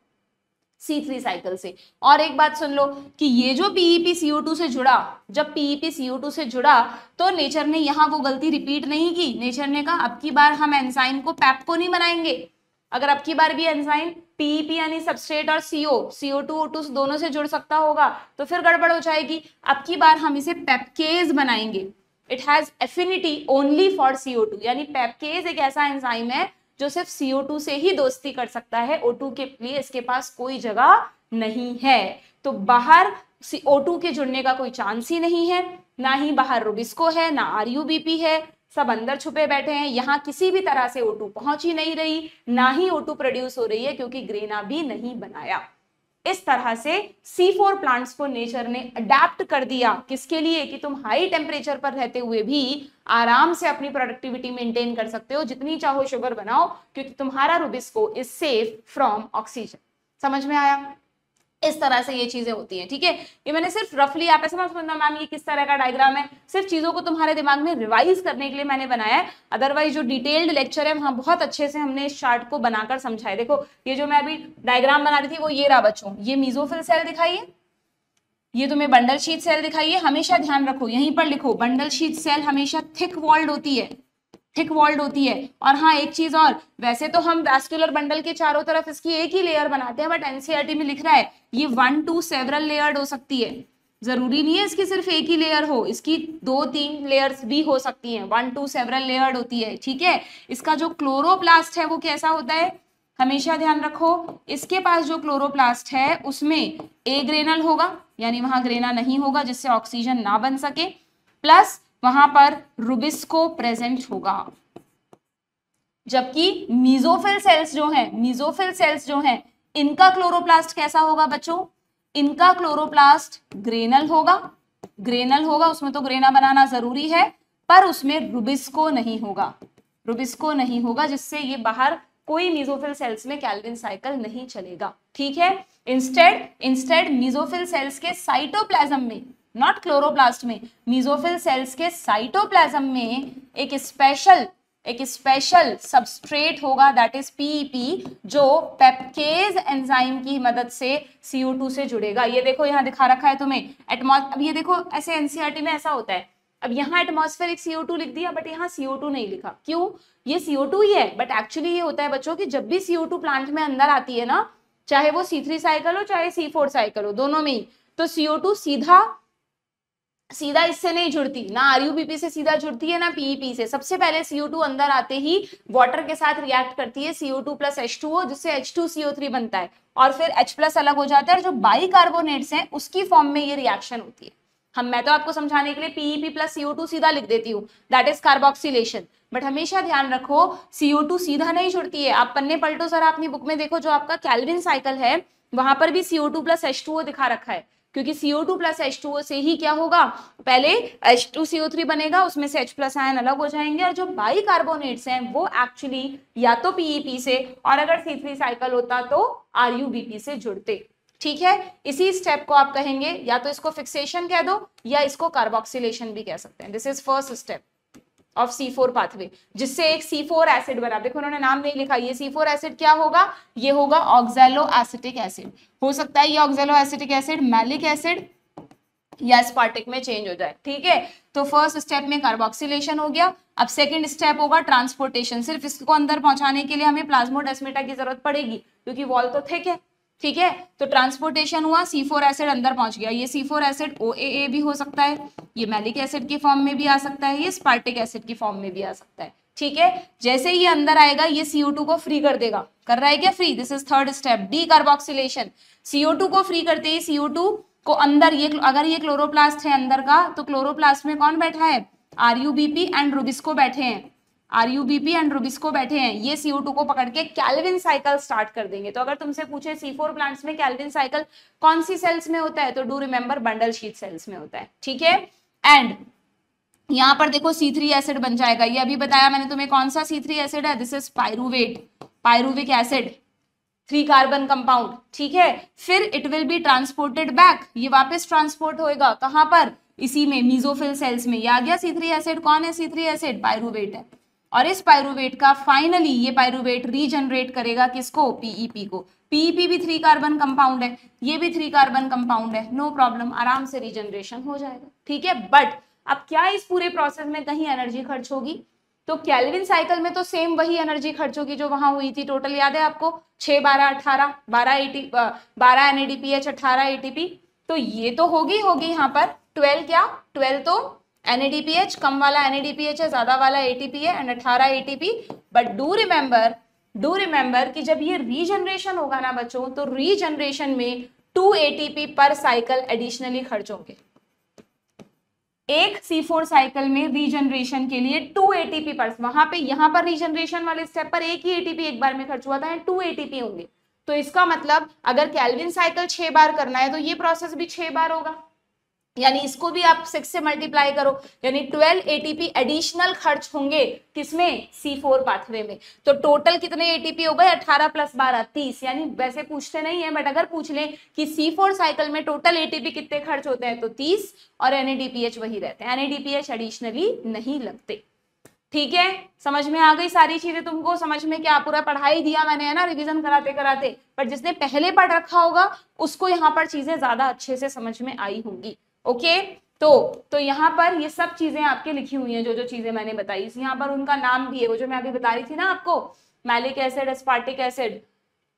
C3 साइकिल से। और एक बात सुन लो कि ये जो PEP CO2 से जुड़ा, जब PEP CO2 से जुड़ा तो नेचर ने यहाँ वो गलती रिपीट नहीं की। नेचर ने कहा अब की बार हम एंजाइम को पैप को नहीं बनाएंगे। अगर अब की बार भी एंजाइम PEP यानी सबस्ट्रेट और CO2 O2 दोनों से जुड़ सकता होगा तो फिर गड़बड़ हो जाएगी। अब की बार हम इसे पेप्केज बनाएंगे। It has affinity only for CO2, यानी पेप्केज एक ऐसा एंजाइम है जो सिर्फ CO2 से ही दोस्ती कर सकता है, O2 के लिए इसके पास कोई जगह नहीं है। तो बाहर O2 के जुड़ने का कोई चांस ही नहीं है, ना ही बाहर रुबिस्को है, ना RuBp है, सब अंदर छुपे बैठे हैं। यहाँ किसी भी तरह से O2 पहुंच ही नहीं रही, ना ही O2 प्रोड्यूस हो रही है, क्योंकि ग्रेना भी नहीं बनाया। इस तरह से C4 प्लांट्स को नेचर ने अडेप्ट कर दिया, किसके लिए? कि तुम हाई टेम्परेचर पर रहते हुए भी आराम से अपनी प्रोडक्टिविटी मेंटेन कर सकते हो, जितनी चाहो शुगर बनाओ, क्योंकि तुम्हारा Rubisco is safe from oxygen. समझ में आया? इस तरह से ये चीजें होती हैं। ठीक है, ये मैंने सिर्फ रफली, आप ऐसे मत समझना मैम ये किस तरह का डायग्राम है, सिर्फ चीजों को तुम्हारे दिमाग में रिवाइज करने के लिए मैंने बनाया है। अदरवाइज जो डिटेल्ड लेक्चर है वहां बहुत अच्छे से हमने इस चार्ट को बनाकर समझाया। देखो ये जो मैं अभी डायग्राम बना रही थी वो ये रहा बच्चों, ये मीजोफिल सेल दिखाइए, ये तुम्हें बंडल शीथ सेल दिखाइए। हमेशा ध्यान रखो, यहीं पर लिखो, बंडल शीथ सेल हमेशा थिक वॉल्ड होती है, थिक वॉल्ड होती है। और हाँ एक चीज और, वैसे तो हम वैस्कुलर बंडल के चारों तरफ इसकी एक ही लेयर बनाते हैं, बट एनसीईआरटी में लिख रहा है ये 1 to सेवरल लेयर्ड हो सकती है। जरूरी नहीं है इसकी सिर्फ एक ही लेयर हो, इसकी 2-3 लेयर्स भी हो सकती हैं, 1 to सेवरल लेयर्ड होती है। ठीक है, इसका जो क्लोरोप्लास्ट है वो कैसा होता है, हमेशा ध्यान रखो, इसके पास जो क्लोरोप्लास्ट है उसमें ए ग्रेनल होगा, यानी वहां ग्रेना नहीं होगा जिससे ऑक्सीजन ना बन सके, प्लस वहां पर रुबिस्को प्रेजेंट होगा। जबकि मीजोफिल सेल्स जो हैं, मीजोफिल सेल्स जो हैं, इनका क्लोरोप्लास्ट कैसा होगा बच्चों? इनका क्लोरोप्लास्ट ग्रेनल होगा, ग्रेनल होगा, उसमें तो ग्रेना बनाना जरूरी है, पर उसमें रुबिस्को नहीं होगा, रुबिस्को नहीं होगा, जिससे ये बाहर कोई मीजोफिल सेल्स में कैल्विन साइकिल नहीं चलेगा। ठीक है, इंस्टेड मीजोफिल सेल्स के साइटोप्लाज्म में, नॉट क्लोरोप्लास्ट में, मीजोफिल सेल्स के साइटोप्लाज्म में एक स्पेशल सबस्ट्रेट होगा, दैट इज पीईपी, जो पेप्केज एंजाइम की मदद से CO2 से जुड़ेगा। ये देखो यहाँ दिखा रखा है तुम्हें अब ये देखो ऐसे एनसीईआरटी में ऐसा होता है, अब यहाँ एटमॉस्फेरिक CO2 लिख दिया बट यहाँ CO2 नहीं लिखा, क्यों? ये CO2 ही है, बट एक्चुअली ये होता है बच्चों कि जब भी CO2 प्लांट में अंदर आती है ना, चाहे वो C3 साइकिल हो चाहे C4 साइकिल हो, दोनों में ही, तो CO2 सीधा इससे नहीं जुड़ती, ना RuBp से सीधा जुड़ती है ना PEP से। सबसे पहले CO2 अंदर आते ही वाटर के साथ रिएक्ट करती है, CO2 + H2O, जिससे H2CO3 बनता है, और फिर H+ अलग हो जाता है, और जो बाइकार्बोनेट्स हैं उसकी फॉर्म में ये रिएक्शन होती है। मैं तो आपको समझाने के लिए PEP + CO2 सीधा लिख देती हूँ, दैट इज कार्बोक्सिलेशन, बट हमेशा ध्यान रखो CO2 सीधा नहीं जुड़ती है। आप पन्ने पलटो जरा अपनी बुक में देखो, जो आपका कैल्विन साइकिल है वहां पर भी CO2 + H2O दिखा रखा है, क्योंकि CO2 + H2O से ही क्या होगा, पहले H2CO3 बनेगा, उसमें से H+ आयन अलग हो जाएंगे, और जो बाइकार्बोनेट्स हैं वो एक्चुअली या तो PEP से, और अगर C3 साइकिल होता तो RuBp से जुड़ते। ठीक है, इसी स्टेप को आप कहेंगे, या तो इसको फिक्सेशन कह दो या इसको कार्बोक्सिलेशन भी कह सकते हैं। This is first step of C4 pathway, जिससे एक C4 एसिड बना। देखो उन्होंने नाम नहीं लिखा, ये C4 एसिड क्या होगा, ये होगा ऑक्सैलो एसिटिक एसिड। हो सकता है ये oxalo acetic acid malic acid या स्पार्टिक में चेंज हो जाए। ठीक है, तो फर्स्ट स्टेप में कार्बोक्सिलेशन हो गया। अब सेकंड स्टेप होगा ट्रांसपोर्टेशन। सिर्फ इसको अंदर पहुंचाने के लिए हमें प्लाज्मोडेस्माटा की जरूरत पड़ेगी, क्योंकि वॉल तो थिक है। ठीक है, तो ट्रांसपोर्टेशन हुआ, C4 एसिड अंदर पहुंच गया। ये C4 एसिड OAA भी हो सकता है, ये मैलिक एसिड की फॉर्म में भी आ सकता है, ये स्पार्टिक एसिड की फॉर्म में भी आ सकता है। ठीक है, जैसे ये अंदर आएगा ये CO2 को फ्री कर देगा, कर रहा है क्या free, this is third step, decarboxylation. CO2 को फ्री करते ही CO2 को अंदर ये, अगर ये क्लोरोप्लास्ट है अंदर का, तो क्लोरोप्लास्ट में कौन बैठा है, आरयूबीपी एंड रुबिस्को बैठे हैं, आरयूबीपी एंड रुबिस्को बैठे हैं। ये CO2 को पकड़ के कैल्विन साइकिल स्टार्ट कर देंगे। तो अगर तुमसे पूछे C4 प्लांट्स में कैल्विन साइकिल कौन सी सेल्स में होता है, तो do remember bundle sheath cells में होता है, ठीक है। एंड यहाँ पर देखो C3 एसिड बन जाएगा, ये अभी बताया मैंने तुम्हें कौन सा C3 एसिड है, this is pyruvate, pyruvic acid, 3 carbon compound, ठीक है। फिर it will be transported back, ये वापस ट्रांसपोर्ट होएगा कहां पर, इसी में मीजोफिल सेल्स में। ये आ गया C3 एसिड, कौन है C3 एसिड, पायरुवेट है। और इस पायरुवेट का फाइनली ये पायरुवेट रीजनरेट करेगा किसको, पीईपी को। पीईपी भी 3 कार्बन कंपाउंड है, ये भी 3 कार्बन कंपाउंड है, नो प्रॉब्लम, आराम से रीजनरेशन हो जाएगा, ठीक है। बट अब क्या इस पूरे प्रोसेस में कहीं एनर्जी खर्च होगी, तो कैल्विन साइकिल में तो सेम वही एनर्जी खर्च होगी जो वहां हुई थी। टोटल याद है आपको, 6 12 18, 12 NADPH 18 ATP, तो ये तो होगी यहाँ पर 12, क्या 12 तो NADPH, कम वाला NADPH है, ज्यादा वाला ATP है, and 18 ATP। But do remember कि जब ये रीजनरेशन होगा ना बच्चों, तो रीजनरेशन में 2 ATP पर साइकिल एडिशनली खर्च होंगे। एक C4 साइकिल में रीजनरेशन के लिए 2 ATP पर, वहां पे यहाँ पर रीजनरेशन वाले स्टेप पर एक ही ATP एक बार में खर्च हुआ था, 2 ATP होंगे। तो इसका मतलब अगर कैल्विन साइकिल 6 बार करना है तो ये प्रोसेस भी 6 बार होगा, यानी इसको भी आप 6 से मल्टीप्लाई करो, यानी 12 ATP एडिशनल खर्च होंगे किसमें, C4 पाथवे में। तो टोटल कितने ATP हो गए, 18 + 12 30, यानी वैसे पूछते नहीं है, बट अगर पूछ लें कि C4 साइकिल में टोटल ATP कितने खर्च होते हैं, तो 30, और NADPH वही रहते हैं, NADPH एडिशनली नहीं लगते, ठीक है। समझ में आ गई सारी चीजें तुमको, समझ में क्या पूरा पढ़ाई दिया मैंने, है ना, रिवीजन कराते कराते, पर जिसने पहले पढ़ रखा होगा उसको यहाँ पर चीजें ज्यादा अच्छे से समझ में आई होंगी, ओके। तो यहाँ पर ये सब चीजें आपके लिखी हुई हैं, जो चीजें मैंने बताई, यहाँ पर उनका नाम भी है, वो जो मैं अभी बता रही थी ना आपको, मैलिक एसिड, एस्पार्टिक एसिड,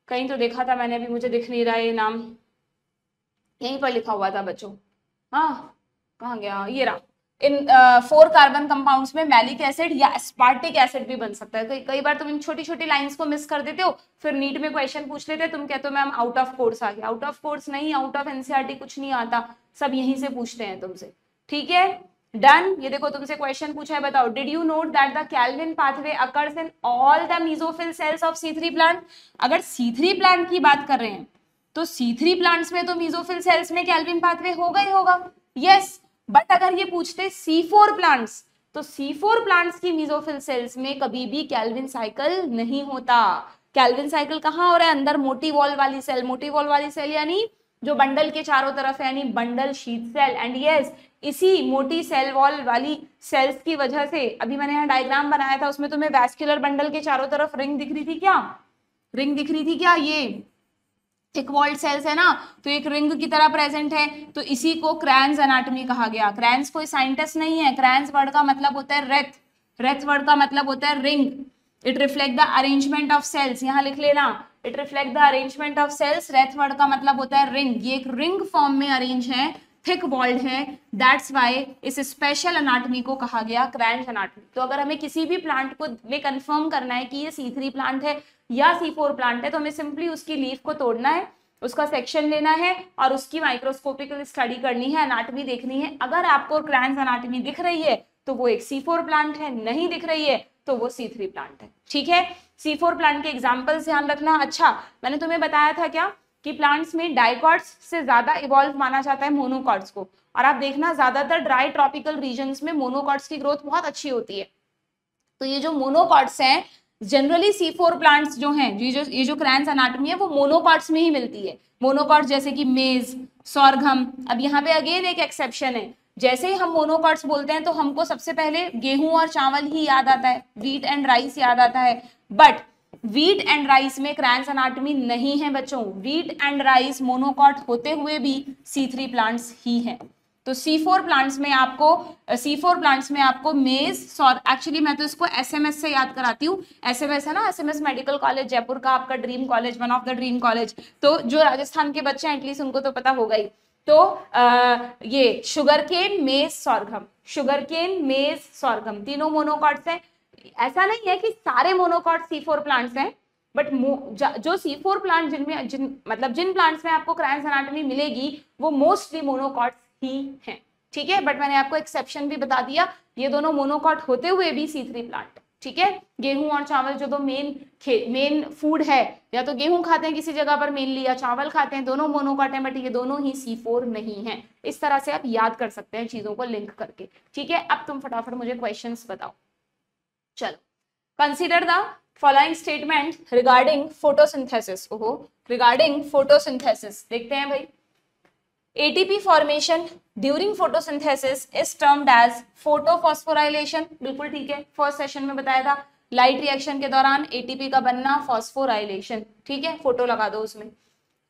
कहीं तो देखा था मैंने, अभी मुझे दिख नहीं रहा है नाम, यहीं पर लिखा हुआ था बच्चों, हाँ कहाँ गया, ये रहा। इन 4 कार्बन कंपाउंड्स में मैलिक एसिड या एस्पार्टिक एसिड भी बन सकता है। कई बार तुम इन छोटी छोटी लाइंस को मिस कर देते हो, फिर नीट में क्वेश्चन पूछ लेते तुम कहते हो मैम आउट ऑफ कोर्स आ गया, आउट ऑफ कोर्स नहीं, आउट ऑफ NCERT कुछ नहीं आता, सब यहीं से पूछते हैं तुमसे, ठीक है। डन। ये देखो तुमसे क्वेश्चन पूछा है, बताओ, did you note that the kelvin pathway occurs in all the mesophyll cells of C3 plant. अगर C3 प्लांट की बात कर रहे हैं तो C3 प्लांट्स में तो मेसोफिल सेल्स में कैल्विन पाथवे होगा ही होगा, यस। बट अगर ये पूछते C4 प्लांट्स, तो C4 प्लांट्स की मेसोफिल सेल्स में कभी भी कैल्विन साइकिल नहीं होता। कैल्विन साइकिल कहाँ हो रहा है, अंदर मोटी वॉल वाली सेल, मोटी वॉल वाली सेल यानी जो बंडल के चारों तरफ है, यानी bundle sheath cell. And yes, इसी मोटी सेल वॉल वाली सेल्स की वजह से, अभी मैंने यहाँ डायग्राम बनाया था, उसमें तुम्हें वैस्कुलर बंडल के चारों तरफ रिंग दिख रही थी क्या, रिंग दिख रही थी क्या, ये थिक वॉल्ड सेल्स है ना, तो एक रिंग की तरह प्रेजेंट है, तो इसी को क्रैन्स एनाटॉमी कहा गया। क्रैन्स कोई साइंटिस्ट नहीं है, क्रैन्स वर्ड का मतलब होता है रेथ, रेथ वर्ड का मतलब होता है ring. It reflect the arrangement of cells, यहाँ लिख लेना, it reflect the arrangement of cells. Wreath word का मतलब होता है रिंग, ये एक रिंग फॉर्म में अरेंज है, थिक वॉल्ड है, दैट्स वाई इस स्पेशल एनाटॉमी को कहा गया क्रैन्स एनाटॉमी। तो अगर हमें किसी भी प्लांट को में कंफर्म करना है कि ये C3 प्लांट है या C4 प्लांट है, तो हमें सिंपली उसकी लीफ को तोड़ना है, उसका सेक्शन लेना है और उसकी माइक्रोस्कोपिकल स्टडी करनी है, एनाटॉमी देखनी है। अगर आपको क्रैन्स एनाटॉमी दिख रही है तो वो एक C4 प्लांट है, नहीं दिख रही है तो वो C3 प्लांट है, ठीक है। C4 प्लांट के एग्जाम्पल्स ध्यान रखना। अच्छा, मैंने तुम्हें बताया था क्या कि प्लांट्स में डाइकॉट्स से ज्यादा इवॉल्व माना जाता है मोनोकॉट्स को, और आप देखना ज्यादातर ड्राई ट्रॉपिकल रीजन्स में मोनोकॉट्स की ग्रोथ बहुत अच्छी होती है। तो ये जो मोनोकॉट्स हैं, जनरली C4 प्लांट्स जो हैं, ये जो क्रैन्स एनाटॉमी है वो मोनोकॉट्स में ही मिलती है। मोनोकॉट्स जैसे कि मेज, सोरघम। अब यहाँ पे अगेन एक एक्सेप्शन है, जैसे ही हम मोनोकॉट्स बोलते हैं तो हमको सबसे पहले गेहूं और चावल ही याद आता है, व्हीट एंड राइस याद आता है। बट व्हीट एंड राइस में क्रैन्स एनाटॉमी नहीं है बच्चों, व्हीट एंड राइस मोनोकॉट होते हुए भी C3 प्लांट्स ही हैं। तो C4 प्लांट्स में आपको मेज, एक्चुअली मैं तो इसको SMS से याद कराती हूँ, SMS है ना, SMS मेडिकल कॉलेज जयपुर का आपका dream college, one of the dream college. तो जो राजस्थान के बच्चे हैं एटलीस्ट उनको तो पता होगा ही। तो ये शुगर केन, मेज, सोरघम, शुगर केन, मेज, सोरघम तीनों मोनोकॉट्स हैं। ऐसा नहीं है कि सारे मोनोकॉट C4 प्लांट्स हैं, बट जो C4 प्लांट मतलब जिन प्लांट्स में आपको क्रायंस एनाटॉमी मिलेगी वो मोस्टली मोनोकॉट्स ही हैं, ठीक है। बट मैंने आपको एक्सेप्शन भी बता दिया, ये दोनों मोनोकॉट होते हुए भी C3 प्लांट, ठीक है। गेहूं और चावल जो दो मेन फूड है, या तो गेहूं खाते हैं किसी जगह पर मेनली, या चावल खाते हैं, दोनों मोनोकॉट हैं, बट ये दोनों ही C4 नहीं है। इस तरह से आप याद कर सकते हैं चीजों को लिंक करके, ठीक है। अब तुम फटाफट मुझे क्वेश्चंस बताओ। चलो, consider the following statement regarding photosynthesis. ओहो, रिगार्डिंग फोटोसिंथेसिस देखते हैं भाई। ATP formation during photosynthesis is termed as photophosphorylation, बिल्कुल ठीक है, फर्स्ट सेशन में बताया था। लाइट रिएक्शन के दौरान ATP का बनना फॉस्फोराइलेशन, ठीक है, फोटो लगा दो उसमें।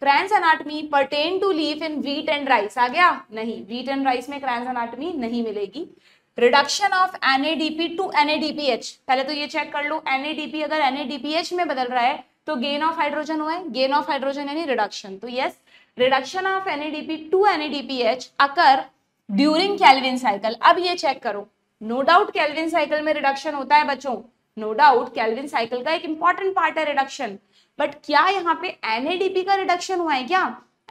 Kranz anatomy pertain to leaf in wheat and rice, आ गया? नहीं, व्हीट एंड राइस में क्रायंस एनाटॉमी नहीं मिलेगी। Reduction of NADP to NADPH, पहले तो ये चेक कर लो, NADP अगर NADPH में बदल रहा है तो गेन ऑफ हाइड्रोजन हुआ है, गेन ऑफ हाइड्रोजन यानी रिडक्शन, तो yes, reduction of NADP to NADPH occur during Calvin cycle. अब ये चेक करो, नो डाउट केल्विन साइकिल में रिडक्शन होता है बच्चों, नो डाउट केल्विन साइकिल का एक इंपॉर्टेंट पार्ट है रिडक्शन, बट क्या यहाँ पे NADP का रिडक्शन हुआ है क्या?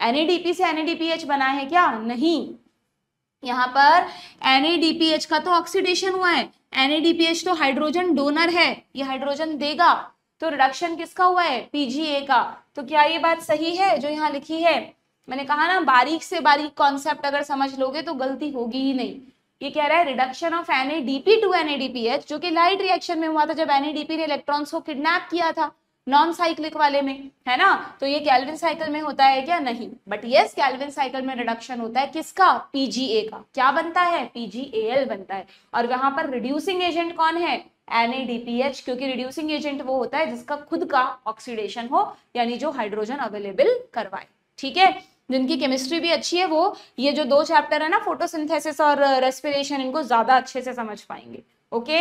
NADP से NADPH बना है क्या? नहीं, यहाँ पर NADPH का तो ऑक्सीडेशन हुआ है, NADPH तो हाइड्रोजन डोनर है, ये हाइड्रोजन देगा, तो रिडक्शन किसका हुआ है? PGA का। तो क्या ये बात सही है जो यहाँ लिखी है? मैंने कहा ना, बारीक से बारीक कॉन्सेप्ट अगर समझ लोगे तो गलती होगी ही नहीं। ये कह रहा है reduction of NADP to NADPH, जो कि लाइट रिएक्शन में हुआ था जब NADP ने इलेक्ट्रॉन्स को किडनैप किया था नॉन साइक्लिक वाले में, है ना। तो ये केल्विन साइकिल में होता है क्या? नहीं, बट यस केल्विन साइकिल में रिडक्शन होता है किसका? PGA का। क्या बनता है? PGAL बनता है। और यहाँ पर रिड्यूसिंग एजेंट कौन है? NADPH, क्योंकि रिड्यूसिंग एजेंट वो होता है जिसका खुद का ऑक्सीडेशन हो, यानी जो हाइड्रोजन अवेलेबल करवाए, ठीक है। जिनकी केमिस्ट्री भी अच्छी है वो ये जो दो चैप्टर है ना, फोटोसिंथेसिस और रेस्पिरेशन, इनको ज्यादा अच्छे से समझ पाएंगे। Okay,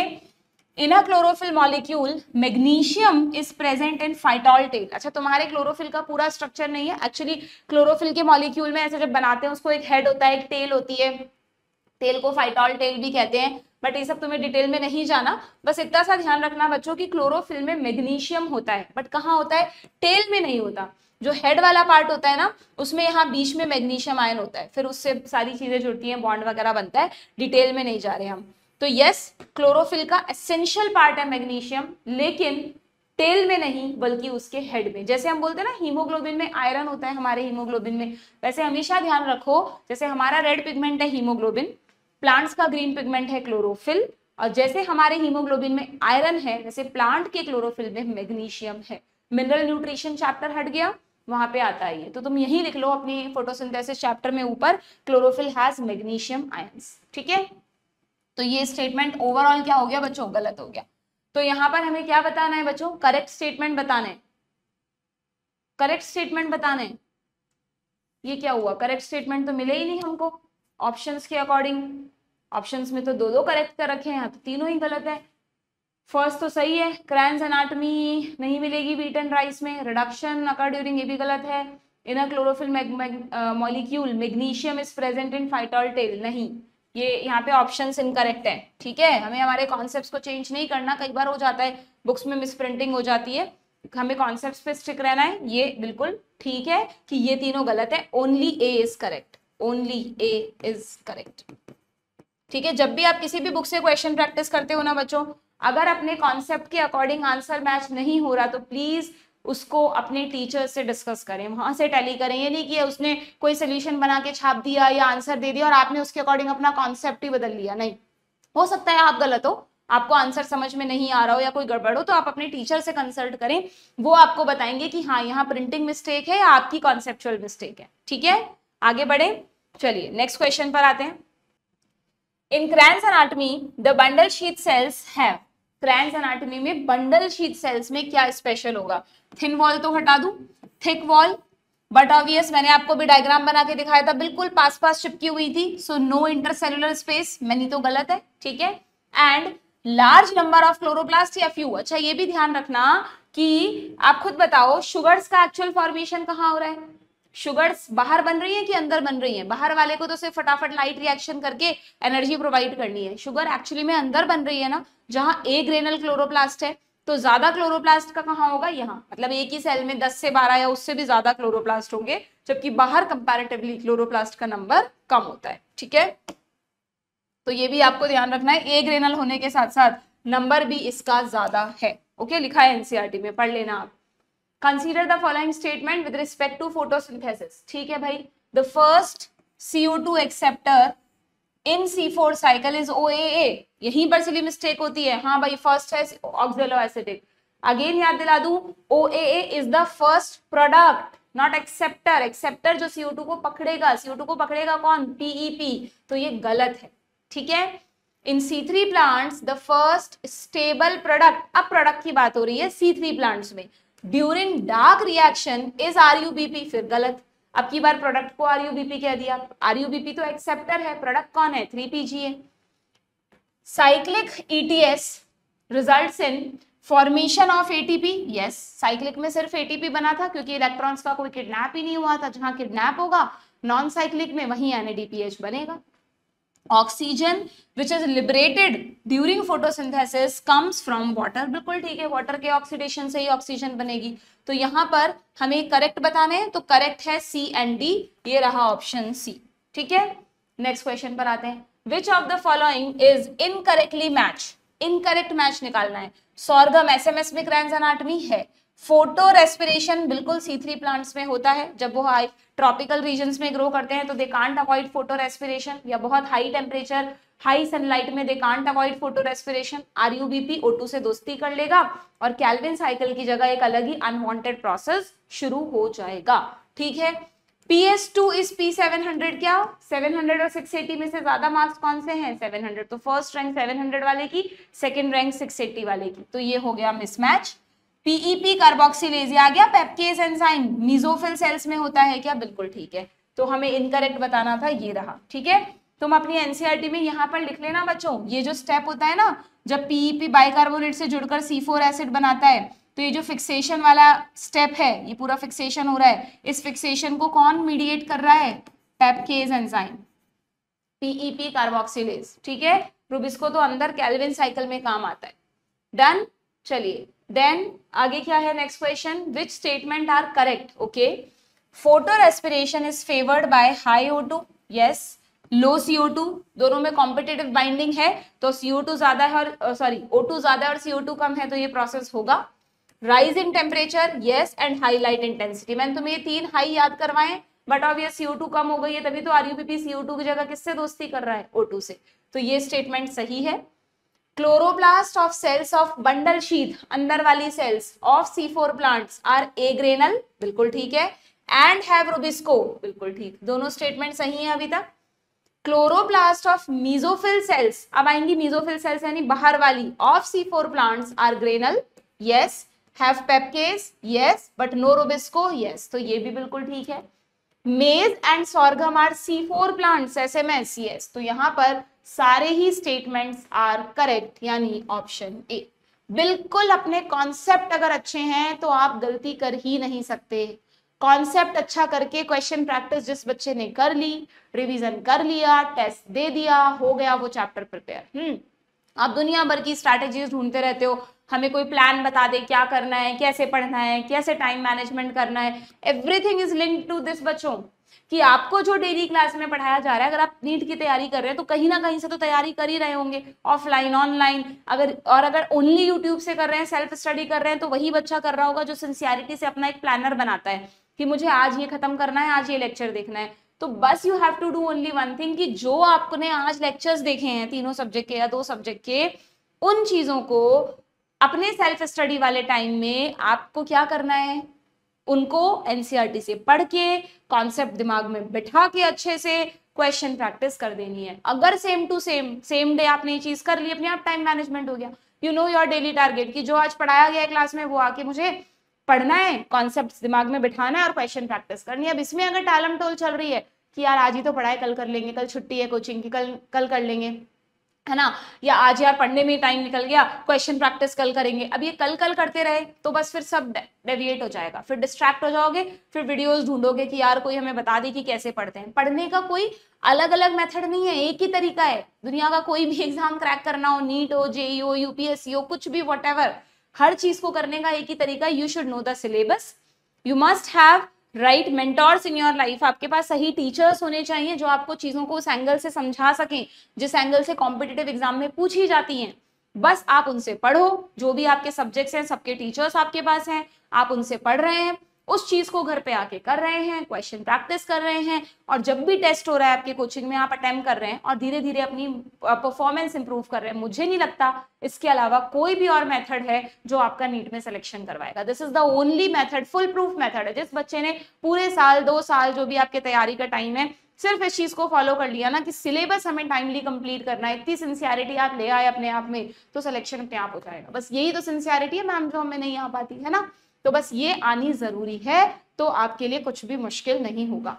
in a chlorophyll molecule magnesium is present in phytol tell. अच्छा, तुम्हारे क्लोरोफिल का पूरा स्ट्रक्चर नहीं है एक्चुअली। क्लोरोफिल के मॉलिक्यूल में ऐसे जब बनाते हैं उसको एक हेड होता है, एक टेल होती है, टेल को फाइटॉल टेल भी कहते हैं, बट ये सब तुम्हें डिटेल में नहीं जाना। बस इतना सा ध्यान रखना बच्चों की क्लोरोफिल में मैग्नीशियम होता है, बट कहाँ होता है? टेल में नहीं होता। जो हेड वाला पार्ट होता है ना, उसमें यहाँ बीच में मैग्नीशियम आयन होता है, फिर उससे सारी चीजें जुड़ती हैं, बॉन्ड वगैरह बनता है, डिटेल में नहीं जा रहे हम। तो यस, क्लोरोफिल का एसेंशियल पार्ट है मैग्नीशियम, लेकिन टेल में नहीं बल्कि उसके हेड में। जैसे हम बोलते हैं ना हीमोग्लोबिन में आयरन होता है हमारे हीमोग्लोबिन में, वैसे हमेशा ध्यान रखो, जैसे हमारा रेड पिगमेंट है हीमोग्लोबिन, प्लांट्स का ग्रीन पिगमेंट है क्लोरोफिल, और जैसे हमारे हीमोग्लोबिन में आयरन है, जैसे प्लांट के क्लोरोफिल में मैग्नीशियम है। मिनरल न्यूट्रिशन चैप्टर हट गया, वहां पे आता है ये, तो तुम यही लिख लो अपनी फोटोसिंथेसिस चैप्टर में ऊपर, क्लोरोफिल हैज मैग्नीशियम आयंस, ठीक है। तो ये स्टेटमेंट ओवरऑल क्या हो गया बच्चों? गलत हो गया। तो यहाँ पर हमें क्या बताना है बच्चों? करेक्ट स्टेटमेंट बताना है, करेक्ट स्टेटमेंट बताना है। ये क्या हुआ? करेक्ट स्टेटमेंट तो मिले ही नहीं हमको ऑप्शंस के अकॉर्डिंग। ऑप्शंस में तो दो दो करेक्ट कर रखे हैं, यहाँ तो तीनों ही गलत है। फर्स्ट तो सही है, क्रायंस एनाटॉमी नहीं मिलेगी व्हीट एंड राइस में, रिडक्शन अकर ड्यूरिंग, ये भी गलत है। In a chlorophyll molecule magnesium is present in phytol tail, नहीं, ये यहाँ पे ऑप्शंस इनकरेक्ट है, ठीक है। हमें हमारे कॉन्सेप्ट्स को चेंज नहीं करना, कई बार हो जाता है बुक्स में मिसप्रिंटिंग हो जाती है, हमें कॉन्सेप्ट्स पे स्टिक रहना है। ये बिल्कुल ठीक है कि ये तीनों गलत है, only A is correct, only A is correct, ठीक है। जब भी आप किसी भी बुक से क्वेश्चन प्रैक्टिस करते हो ना बच्चों, अगर अपने कॉन्सेप्ट के अकॉर्डिंग आंसर मैच नहीं हो रहा तो प्लीज उसको अपने टीचर से डिस्कस करें, वहां से टैली करें। ये नहीं कि उसने कोई सोल्यूशन बना के छाप दिया या आंसर दे दिया और आपने उसके अकॉर्डिंग अपना कॉन्सेप्ट ही बदल लिया, नहीं। हो सकता है आप गलत हो, आपको आंसर समझ में नहीं आ रहा हो या कोई गड़बड़ हो, तो आप अपने टीचर से कंसल्ट करें, वो आपको बताएंगे कि हाँ यहाँ प्रिंटिंग मिस्टेक है या आपकी कॉन्सेप्चुअल मिस्टेक है, ठीक है। आगे बढ़े, चलिए नेक्स्ट क्वेश्चन पर आते हैं। In Kranz anatomy the bundle sheath cells have, Kranz anatomy में बंडल शीथ सेल्स में क्या स्पेशल होगा? थिन वॉल तो हटा दूं, थिक वॉल, बट ऑब्वियस मैंने आपको भी डायग्राम बना के दिखाया था, बिल्कुल पास पास चिपकी हुई थी, सो नो इंटरसेलुलर स्पेस, मैंने तो गलत है, ठीक है। And large number of chloroplast या फ्यू। अच्छा, ये भी ध्यान रखना कि आप खुद बताओ शुगर्स का एक्चुअल फॉर्मेशन कहाँ हो रहा है? शुगर्स बाहर बन रही है कि अंदर बन रही है? बाहर वाले को तो सिर्फ फटाफट लाइट रिएक्शन करके एनर्जी प्रोवाइड करनी है, शुगर एक्चुअली में अंदर बन रही है ना, जहां ए ग्रेनल क्लोरोप्लास्ट है। तो ज्यादा क्लोरोप्लास्ट का कहाँ होगा, यहाँ, मतलब एक ही सेल में 10 से 12 या उससे भी ज्यादा क्लोरोप्लास्ट होंगे, जबकि बाहर कंपैरेटिवली क्लोरोप्लास्ट का नंबर कम होता है। ठीक है, तो ये भी आपको ध्यान रखना है, ए ग्रेनल होने के साथ साथ नंबर भी इसका ज्यादा है। ओके, लिखा है एनसीईआरटी में, पढ़ लेना आप। Consider the following statement with respect to photosynthesis. ठीक है भाई, the first CO2 acceptor in C4 cycle is OAA। यहीं पर सिली मिस्टेक होती है। हाँ भाई, फर्स्ट है ऑक्सैलो एसिटिक। अगेन याद दिला दूं, OAA is the first product, not acceptor. Acceptor जो CO2 को पकड़ेगा, CO2 को पकड़ेगा कौन, PEP, तो ये गलत है। ठीक है, इन C3 plants the first stable product, अब प्रोडक्ट की बात हो रही है C3 प्लांट्स में, during dark reaction is RUBP, फिर गलत। अब की बार प्रोडक्ट को RUBP कह दिया, RUBP तो एक्सेप्टर है, प्रोडक्ट कौन है, 3PGA। Cyclic ETS results in formation of ATP, yes, cyclic में सिर्फ ATP बना था क्योंकि इलेक्ट्रॉन्स का कोई किडनैप ही नहीं हुआ था। जहां किडनैप होगा नॉन साइक्लिक में, वहीं NADPH बनेगा। Oxygen which is liberated during photosynthesis comes from water, बिल्कुल ठीक है, वाटर के ऑक्सीडेशन से ही ऑक्सीजन बनेगी। तो यहाँ पर हमें करेक्ट बताने हैं, तो करेक्ट है C and D, ये रहा ऑप्शन C। ठीक है, नेक्स्ट क्वेश्चन पर आते हैं। Which of the following is incorrectly match, incorrect match निकालना है। सॉर्गम SMS में क्रैंस एनाटॉमी है। फोटो रेस्पिरेशन बिल्कुल C3 प्लांट्स में होता है, जब वो हाई ट्रॉपिकल रीजन्स में ग्रो करते हैं तो they can't avoid photo respiration, या बहुत हाई टेम्परेचर हाई सनलाइट में they can't avoid photo respiration. RUBP O2 से दोस्ती कर लेगा और कैल्विन साइकिल की जगह एक अलग ही अनवांटेड प्रोसेस शुरू हो जाएगा। ठीक है, PS2 इज P700, क्या 700 और 680 में से ज्यादा मार्क्स कौन से हैं, 700, तो फर्स्ट रैंक 700 वाले की, सेकंड रैंक 680 वाले की, तो ये हो गया मिसमैच। PEP कार्बोक्सिलेज आ गया, पेप्केज एंजाइम मीजोफिल सेल्स में होता है क्या, बिल्कुल ठीक है, तो हमें इनकरेक्ट बताना था, ये रहा। ठीक है, तुम अपनी एनसीईआरटी में यहाँ पर लिख लेना बच्चों, ये जो स्टेप होता है ना, जब PEP बाइकार्बोनेट से जुड़कर C4 एसिड बनाता है, तो ये जो फिक्सेशन वाला स्टेप है, ये पूरा फिक्सेशन हो रहा है, इस फिक्सेशन को कौन मीडिएट कर रहा है, पेप्केज एंजाइम, PEP कार्बोक्सिलेज। ठीक है, रुबिस्को तो अंदर कैल्विन साइकिल में काम आता है। डन, चलिए देन आगे क्या है, next question, which statement are correct. Okay, photo respiration is favoured by high O2, yes, low CO2, दोनों में कॉम्पिटिटिव बाइंडिंग है, तो CO2 ज्यादा है और O2 ज्यादा है और CO2 कम है, तो ये प्रोसेस होगा। Rise in temperature, yes, and high light intensity, मैंने तुम्हें ये 3 हाई याद करवाए, बट अब ये CO2 कम हो गई है, तभी तो RUBP CO2 की जगह किससे दोस्ती कर रहा है, O2 से, तो ये स्टेटमेंट सही है। Chloroplast of cells of bundle sheath, अंदर वाली cells of C4 plants are agranal, बिल्कुल ठीक है, एंड हैव रुबिस्को, बिल्कुल ठीक, दोनों स्टेटमेंट सही है अभी तक। क्लोरोप्लास्ट ऑफ मीजोफिल सेल्स, अब आएंगी मीजोफिल सेल्स यानी बाहर वाली, of C4 plants are granal, yes, have PEPcase, yes, but no rubisco, yes, तो ये भी बिल्कुल ठीक है। Maize and sorghum are C4 plants, SMS, yes, तो यहां पर सारे ही स्टेटमेंट्स आर करेक्ट, यानी ऑप्शन ए। बिल्कुल अपने कॉन्सेप्ट अगर अच्छे हैं तो आप गलती कर ही नहीं सकते। कॉन्सेप्ट अच्छा करके क्वेश्चन प्रैक्टिस जिस बच्चे ने कर ली, रिवीजन कर लिया, टेस्ट दे दिया, हो गया वो चैप्टर प्रिपेयर। आप दुनिया भर की स्ट्रैटेजीज ढूंढते रहते हो, हमें कोई प्लान बता दे क्या करना है, कैसे पढ़ना है, कैसे टाइम मैनेजमेंट करना है, everything is linked to this बच्चों, कि आपको जो डेली क्लास में पढ़ाया जा रहा है, अगर आप नीट की तैयारी कर रहे हैं तो कहीं ना कहीं से तो तैयारी कर ही रहे होंगे, ऑफलाइन ऑनलाइन, अगर ओनली यूट्यूब से कर रहे हैं, सेल्फ स्टडी कर रहे हैं, तो वही बच्चा कर रहा होगा जो सिंसियरिटी से अपना एक प्लानर बनाता है कि मुझे आज ये खत्म करना है, आज ये लेक्चर देखना है। तो बस you have to do only one thing, कि जो आपने आज लेक्चर्स देखे हैं 3 सब्जेक्ट के या 2 सब्जेक्ट के, उन चीजों को अपने सेल्फ स्टडी वाले टाइम में आपको क्या करना है, उनको एनसीईआरटी से पढ़ के कॉन्सेप्ट दिमाग में बिठा के अच्छे से क्वेश्चन प्रैक्टिस कर देनी है। अगर सेम टू सेम डे आपने ये चीज कर ली, अपने आप टाइम मैनेजमेंट हो गया। You know your daily target, कि जो आज पढ़ाया गया है क्लास में वो आके मुझे पढ़ना है, कॉन्सेप्ट दिमाग में बिठाना है और क्वेश्चन प्रैक्टिस करनी है। अब इसमें अगर टालम टोल चल रही है कि यार आज ही तो पढ़ाए, कल कर लेंगे, कल छुट्टी है कोचिंग की, कल कर लेंगे, है ना, या आज यार पढ़ने में टाइम निकल गया, क्वेश्चन प्रैक्टिस कल करेंगे, अब ये कल करते रहे तो बस फिर सब डेविएट हो जाएगा, फिर डिस्ट्रैक्ट हो जाओगे, फिर वीडियोस ढूंढोगे कि यार कोई हमें बता दे कि कैसे पढ़ते हैं। पढ़ने का कोई अलग अलग मेथड नहीं है, एक ही तरीका है। दुनिया का कोई भी एग्जाम क्रैक करना हो, नीट हो, जेईई हो, यूपीएससी हो, कुछ भी व्हाटएवर, हर चीज को करने का एक ही तरीका, you should know the syllabus, you must have right mentors in your life, आपके पास सही टीचर्स होने चाहिए जो आपको चीजों को उस एंगल से समझा सकें जिस एंगल से कॉम्पिटिटिव एग्जाम में पूछी जाती हैं। बस आप उनसे पढ़ो, जो भी आपके सब्जेक्ट्स हैं सबके टीचर्स आपके पास हैं, आप उनसे पढ़ रहे हैं, उस चीज को घर पे आके कर रहे हैं, क्वेश्चन प्रैक्टिस कर रहे हैं, और जब भी टेस्ट हो रहा है आपके कोचिंग में आप अटेम्प्ट कर रहे हैं और धीरे धीरे अपनी परफॉर्मेंस इंप्रूव कर रहे हैं। मुझे नहीं लगता इसके अलावा कोई भी और मेथड है जो आपका नीट में सिलेक्शन करवाएगा। This is the only method, full proof method है। जिस बच्चे ने पूरे साल 2 साल जो भी आपके तैयारी का टाइम है सिर्फ इस चीज को फॉलो कर लिया ना कि सिलेबस हमें टाइमली कंप्लीट करना है, इतनी सिंसियरिटी आप ले आए अपने आप में, तो सिलेक्शन अपने आप हो जाएगा। बस यही तो सिंसियरिटी है मैम जो हमें नहीं आ पाती है ना, तो बस ये आनी जरूरी है, तो आपके लिए कुछ भी मुश्किल नहीं होगा।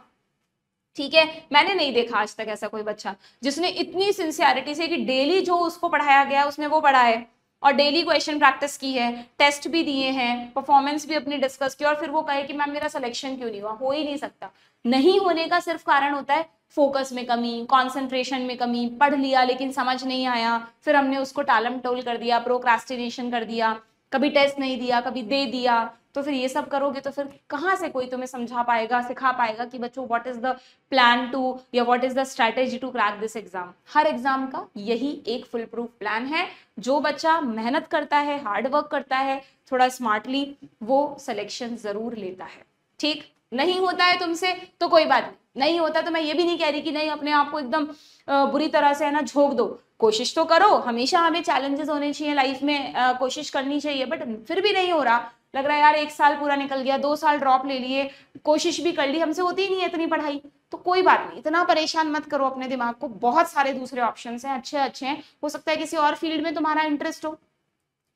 ठीक है, मैंने नहीं देखा आज तक ऐसा कोई बच्चा जिसने इतनी सिंसियरिटी से कि डेली जो उसको पढ़ाया गया उसने वो पढ़ा है और डेली क्वेश्चन प्रैक्टिस की है, टेस्ट भी दिए हैं, परफॉर्मेंस भी अपनी डिस्कस की, और फिर वो कहे कि मैम मेरा सिलेक्शन क्यों नहीं हुआ। हो ही नहीं सकता। नहीं होने का सिर्फ कारण होता है फोकस में कमी, कंसंट्रेशन में कमी, पढ़ लिया लेकिन समझ नहीं आया, फिर हमने उसको टालम टोल कर दिया, प्रोक्रास्टिनेशन कर दिया, कभी टेस्ट नहीं दिया कभी दे दिया, तो फिर ये सब करोगे तो फिर कहाँ से कोई तुम्हें समझा पाएगा, सिखा पाएगा कि बच्चों what is the plan to या what is the strategy to crack this exam. हर एग्जाम का यही एक फुल प्रूफ प्लान है। जो बच्चा मेहनत करता है, हार्ड वर्क करता है थोड़ा स्मार्टली, वो सिलेक्शन जरूर लेता है। ठीक, नहीं होता है तुमसे तो कोई बात नहीं होता तो मैं ये भी नहीं कह रही कि नहीं अपने आप को एकदम बुरी तरह से है ना झोंक दो, कोशिश तो करो। हमेशा हमें चैलेंजेस होने चाहिए लाइफ में, कोशिश करनी चाहिए, बट फिर भी नहीं हो रहा, लग रहा है यार 1 साल पूरा निकल गया, 2 साल ड्रॉप ले लिए, कोशिश भी कर ली, हमसे होती ही नहीं है इतनी पढ़ाई, तो कोई बात नहीं, इतना परेशान मत करो अपने दिमाग को। बहुत सारे दूसरे ऑप्शंस हैं, अच्छे अच्छे हैं, हो सकता है किसी और फील्ड में तुम्हारा इंटरेस्ट हो,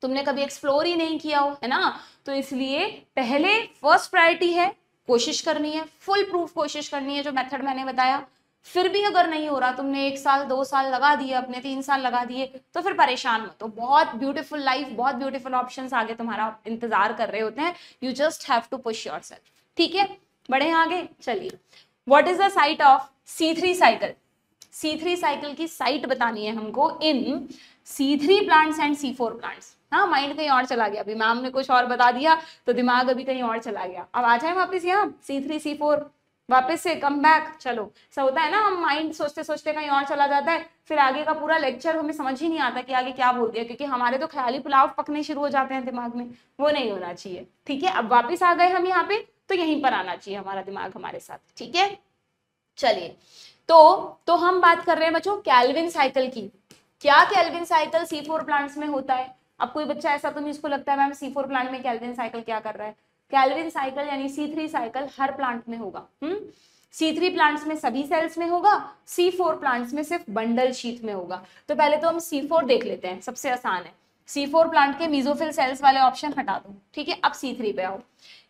तुमने कभी एक्सप्लोर ही नहीं किया हो, है ना। तो इसलिए पहले फर्स्ट प्रायोरिटी है कोशिश करनी है, फुल प्रूफ कोशिश करनी है जो मेथड मैंने बताया। फिर भी अगर नहीं हो रहा, तुमने 1 साल 2 साल लगा दिए, अपने 3 साल लगा दिए, तो फिर परेशान मत हो। बहुत ब्यूटीफुल लाइफ, बहुत ब्यूटीफुल ऑप्शंस आगे तुम्हारा इंतजार कर रहे होते हैं। You just have to push yourself. ठीक है, बढ़े आगे, चलिए। What is the site of C3 cycle? C3 cycle की साइट बतानी है हमको in C3 plants and C4 plants. हाँ, माइंड कहीं और चला गया, अभी मैम ने कुछ और बता दिया तो दिमाग अभी कहीं और चला गया। अब आ जाए वापस यहाँ C3 C4, वापस से कम बैक। चलो, ऐसा होता है ना, हम माइंड सोचते सोचते कहीं और चला जाता है, फिर आगे का पूरा लेक्चर हमें समझ ही नहीं आता कि आगे क्या बोल दिया, क्योंकि हमारे तो ख्याली पुलाव पकने शुरू हो जाते हैं दिमाग में, वो नहीं होना चाहिए। ठीक है, अब वापस आ गए हम यहाँ पे, तो यहीं पर आना चाहिए हमारा दिमाग हमारे साथ। ठीक है, चलिए, तो हम बात कर रहे हैं बच्चों कैल्विन साइकिल की। क्या कैल्विन साइकिल C4 प्लांट्स में होता है? अब कोई बच्चा ऐसा तो नहीं इसको लगता है मैम C4 प्लांट में कैल्विन साइकिल क्या कर रहा है? कैल्विन साइकिल यानी C3 साइकिल हर प्लांट में होगा। C3 प्लांट्स में सभी सेल्स में होगा, C4 प्लांट्स में सिर्फ बंडल शीथ में होगा। तो पहले तो हम C4 देख लेते हैं, सबसे आसान है। C4 प्लांट के मीजोफिल सेल्स वाले ऑप्शन हटा दो। ठीक है, अब C3 पे आओ।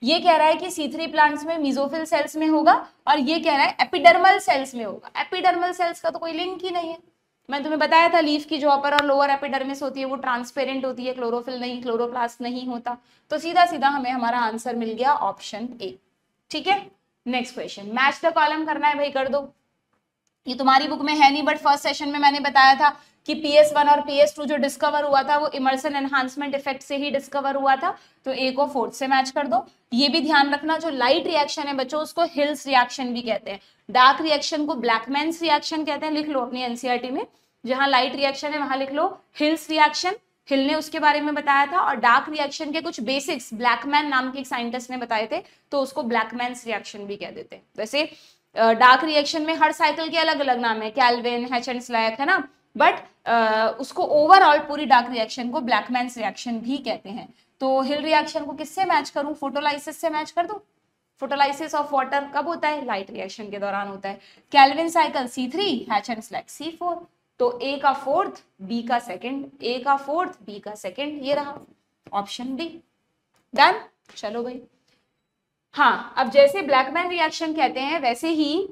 ये कह रहा है कि C3 प्लांट्स में मीजोफिल सेल्स में होगा, और ये कह रहा है एपिडर्मल सेल्स में होगा। एपिडर्मल सेल्स का तो कोई लिंक ही नहीं है। मैंने तुम्हें बताया था लीफ की जो अपर और लोअर एपिडर्मिस होती है वो ट्रांसपेरेंट होती है, क्लोरोफिल नहीं, क्लोरोप्लास्ट नहीं होता। तो सीधा सीधा हमें हमारा आंसर मिल गया ऑप्शन ए। ठीक है, next question, match the column करना है भाई, कर दो। ये तुम्हारी बुक में है नहीं, बट फर्स्ट सेशन में मैंने बताया था कि PS1 और PS2 जो डिस्कवर हुआ था वो इमर्सन एनहांसमेंट इफेक्ट से ही डिस्कवर हुआ था। तो ए को 4th से मैच कर दो। ये भी ध्यान रखना, जो लाइट रिएक्शन है बच्चों उसको हिल्स रिएक्शन भी कहते हैं, डार्क रिएक्शन को ब्लैकमैन्स रिएक्शन कहते हैं। लिख लो अपनी एनसीईआरटी में, जहां लाइट रिएक्शन है वहां लिख लो हिल्स रिएक्शन, हिल ने उसके बारे में बताया था। और डार्क रिएक्शन के कुछ बेसिक्स ब्लैकमैन नाम के एक साइंटिस्ट ने बताए थे, तो उसको ब्लैकमैन्स रिएक्शन भी कह देते हैं। वैसे डार्क रिएक्शन में हर साइकिल के अलग अलग नाम है, कैल्विन, हेचेंस्लैक, है ना, बट उसको ओवरऑल पूरी डार्क रिएक्शन को ब्लैकमैन्स रिएक्शन भी कहते हैं। तो हिल रिएक्शन को किससे मैच करूं? फोटोलाइसिस से मैच कर दो। फोटोलाइसिस ऑफ वाटर कब होता है? लाइट रिएक्शन के दौरान होता है। Calvin cycle C3, हेचेंस्लैक C4। तो ए का 4th, बी का 2nd, ए का 4th, बी का 2nd, ये रहा ऑप्शन डी। डन, चलो भाई। हाँ, अब जैसे ब्लैकमैन रिएक्शन कहते हैं वैसे ही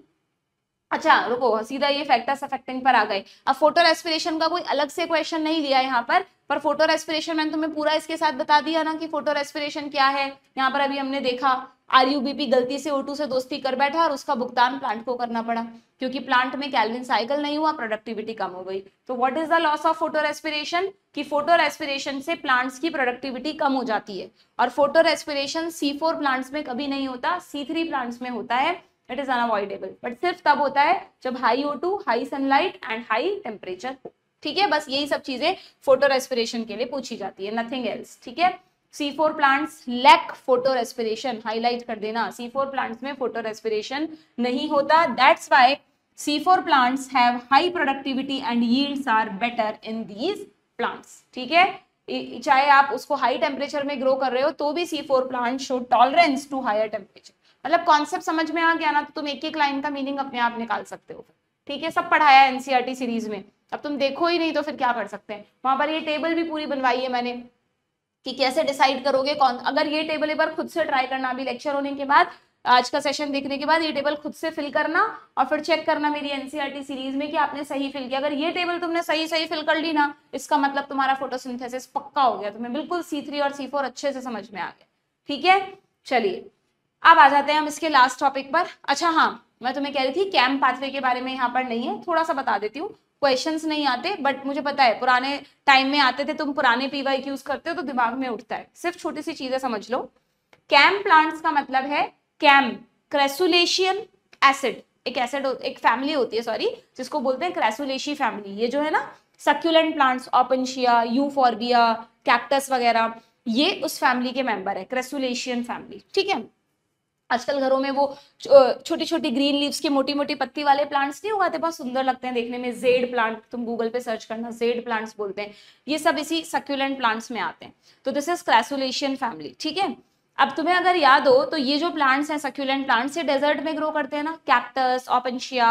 अच्छा रुको, सीधा ये फैक्टर्स अफेक्टिंग पर आ गए। अब फोटो रेस्पिरेशन का कोई अलग से क्वेश्चन नहीं लिया यहाँ पर फोटो रेस्पिरेशन मैंने तुम्हें पूरा इसके साथ बता दिया ना कि फोटो रेस्पिरेशन क्या है। यहाँ पर अभी हमने देखा आरयूबीपी गलती से O2 से दोस्ती कर बैठा और उसका भुगतान प्लांट को करना पड़ा, क्योंकि प्लांट में केल्विन साइकिल नहीं हुआ, प्रोडक्टिविटी कम हो गई। तो what is the loss of photo respiration? कि फोटो रेस्पिरेशन से प्लांट्स की प्रोडक्टिविटी कम हो जाती है, और फोटो रेस्पिरेशन C4 प्लांट्स में कभी नहीं होता, C3 प्लांट्स में होता है। इट इज अनअवॉइडेबल, बट सिर्फ तब होता है जब high O2, high sunlight and high temperature हो। ठीक है, बस यही सब चीजें फोटो रेस्पिरेशन के लिए पूछी जाती है, नथिंग एल्स। ठीक है, C4 plants lack photo respiration, highlight कर देना, C4 प्लांट्स में फोटो रेस्पिरेशन नहीं होता। That's why C4 plants have high productivity and yields are better in these plants. ठीक है, चाहे आप उसको हाई टेम्परेचर में ग्रो कर रहे हो तो भी C4 plant show tolerance to higher temperature. मतलब कॉन्सेप्ट समझ में आ गया ना, तो तुम एक एक लाइन का मीनिंग अपने आप निकाल सकते हो। ठीक है, सब पढ़ाया है एनसीईआरटी सीरीज में, अब तुम देखो ही नहीं तो फिर क्या कर सकते हैं। वहां पर ये टेबल भी पूरी बनवाई है मैंने कि कैसे डिसाइड करोगे कौन, अगर ये टेबल एक बार खुद से ट्राई करना, अभी लेक्चर होने के बाद, आज का सेशन देखने के बाद ये टेबल खुद से फिल करना और फिर चेक करना मेरी एनसीईआरटी सीरीज में कि आपने सही फिल किया। अगर ये टेबल तुमने सही फिल कर ली ना, इसका मतलब तुम्हारा फोटोसिंथेसिस पक्का हो गया, तुम्हें बिल्कुल C3 और C4 अच्छे से समझ में आ गया। ठीक है, चलिए अब आ जाते हैं हम इसके लास्ट टॉपिक पर। अच्छा हाँ, मैं तुम्हें कह रही थी कैम पाथवे के बारे में यहाँ पर नहीं है, थोड़ा सा बता देती हूँ। क्वेश्चंस नहीं आते, बट मुझे पता है पुराने टाइम में आते थे, तुम पुराने PYQs करते हो तो दिमाग में उठता है। सिर्फ छोटी सी चीजें समझ लो। कैम प्लांट्स का मतलब है कैम, क्रेसुलेशियन एसिड, एक एसिड, एक फैमिली होती है सॉरी, जिसको बोलते हैं क्रेसुलेशी फैमिली। ये जो है ना सक्यूलेंट प्लांट्स, ओपेंशिया, यूफॉर्बिया, कैक्टस वगैरह, ये उस फैमिली के मेंबर है, क्रेसुलेशियन फैमिली। ठीक है, आजकल घरों में वो छोटी छोटी ग्रीन लीव्स के मोटी मोटी पत्ती वाले प्लांट्स नहीं उगाते, बहुत सुंदर लगते हैं देखने में, जेड प्लांट, तुम गूगल पे सर्च करना, जेड प्लांट्स बोलते हैं, ये सब इसी सक्यूलेंट प्लांट्स में आते हैं। तो दिस इज क्रेसुलेशियन फैमिली। ठीक है, अब तुम्हें अगर याद हो तो ये जो प्लांट्स हैं सक्यूलेंट प्लांट्स, ये डेजर्ट में ग्रो करते हैं ना, कैक्टस, ओपेंशिया,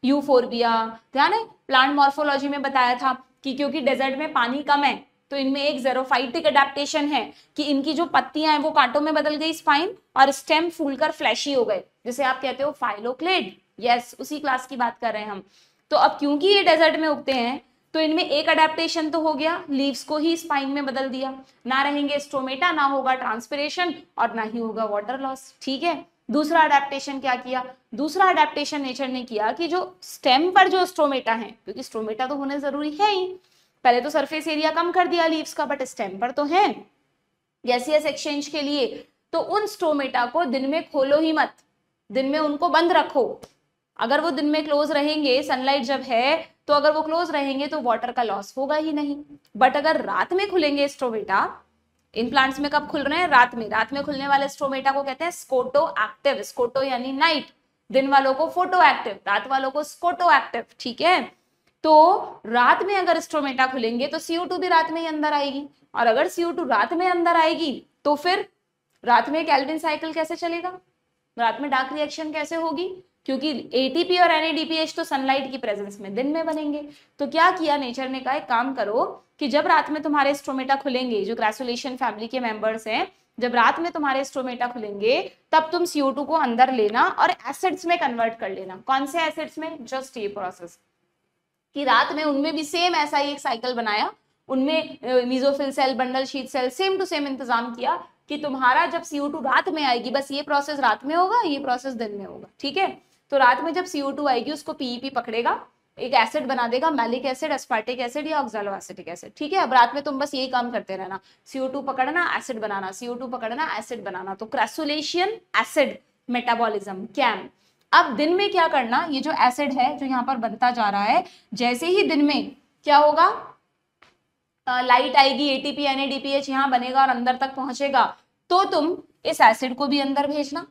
यूफोर्बिया। ध्यान है, प्लांट मॉर्फोलॉजी में बताया था कि क्योंकि डेजर्ट में पानी कम है तो इनमें एक ज़ेरोफाइटिक अडेप्टेशन है कि इनकी जो पत्तियां हैं वो कांटों में बदल गई स्पाइन, और स्टेम फूलकर फ्लैशी हो गए, जिसे आप कहते हो फाइलोक्लेड। यस, उसी क्लास की बात कर रहे हैं हम। तो अब क्योंकि ये डेजर्ट में उगते हैं तो इनमें एक अडेप्टेशन तो हो गया, लीव्स को ही स्पाइन में बदल दिया, ना रहेंगे स्ट्रोमेटा, ना होगा ट्रांसपिरेशन और ना ही होगा वाटर लॉस। ठीक है, दूसरा अडेप्टेशन क्या किया? दूसरा अडेप्टेशन नेचर ने किया कि जो स्टेम पर जो स्ट्रोमेटा है, क्योंकि स्ट्रोमेटा तो होने जरूरी है ही, पहले तो सरफेस एरिया कम कर दिया लीव्स का, बट स्टेम पर तो है गैसियस एक्सचेंज के लिए, तो उन स्ट्रोमेटा को दिन में खोलो ही मत, दिन में उनको बंद रखो। अगर वो दिन में क्लोज रहेंगे, सनलाइट जब है तो अगर वो क्लोज रहेंगे तो वाटर का लॉस होगा ही नहीं। बट अगर रात में खुलेंगे स्ट्रोमेटा, इन प्लांट्स में कब खुल रहे हैं? रात में। रात में खुलने वाले स्ट्रोमेटा को कहते हैं स्कोटो एक्टिव, स्कोटो यानी नाइट, दिन वालों को फोटो एक्टिव, रात वालों को स्कोटो एक्टिव। ठीक है, तो रात में अगर स्ट्रोमेटा खुलेंगे तो CO2 भी रात में ही अंदर आएगी, और अगर CO2 रात में अंदर आएगी तो फिर रात में केल्विन साइकिल कैसे चलेगा, रात में डार्क रिएक्शन कैसे होगी? क्योंकि ATP और NADPH तो सनलाइट की प्रेजेंस में दिन में बनेंगे। तो क्या किया नेचर ने, कहा एक काम करो कि जब रात में तुम्हारे स्ट्रोमेटा खुलेंगे, जो क्रेसुलेशन फैमिली के मेंबर्स हैं, जब रात में तुम्हारे स्ट्रोमेटा खुलेंगे तब तुम CO2 को अंदर लेना और एसिड्स में कन्वर्ट कर लेना। कौन से एसिड्स में? जस्ट ये प्रोसेस कि रात में उनमें भी सेम ऐसा ही एक साइकिल बनाया, उनमें mesophyll cell, bundle sheath cell, same to same इंतजाम किया कि तुम्हारा जब CO2 रात में आएगी, बस ये प्रोसेस रात में होगा, ये प्रोसेस दिन में होगा। ठीक है, तो रात में जब CO2 आएगी उसको PEP पकड़ेगा, एक एसिड बना देगा, मैलिक एसिड, एस्पार्टिक एसिड या ऑक्सैलोएसिटिक एसिड। ठीक है, अब रात में तुम बस यही काम करते रहना, CO2 पकड़ना, एसिड बनाना, CO2 पकड़ना, एसिड बनाना। तो क्रेसुलेशियन एसिड मेटाबॉलिज्म, कैम। अब दिन में क्या करना, ये जो एसिड है जो यहाँ पर बनता जा रहा है, जैसे ही दिन में क्या होगा, लाइट आएगी, ATP NADPH यहाँ बनेगा और अंदर तक पहुंचेगा, तो तुम इस एसिड को भी अंदर भेजना,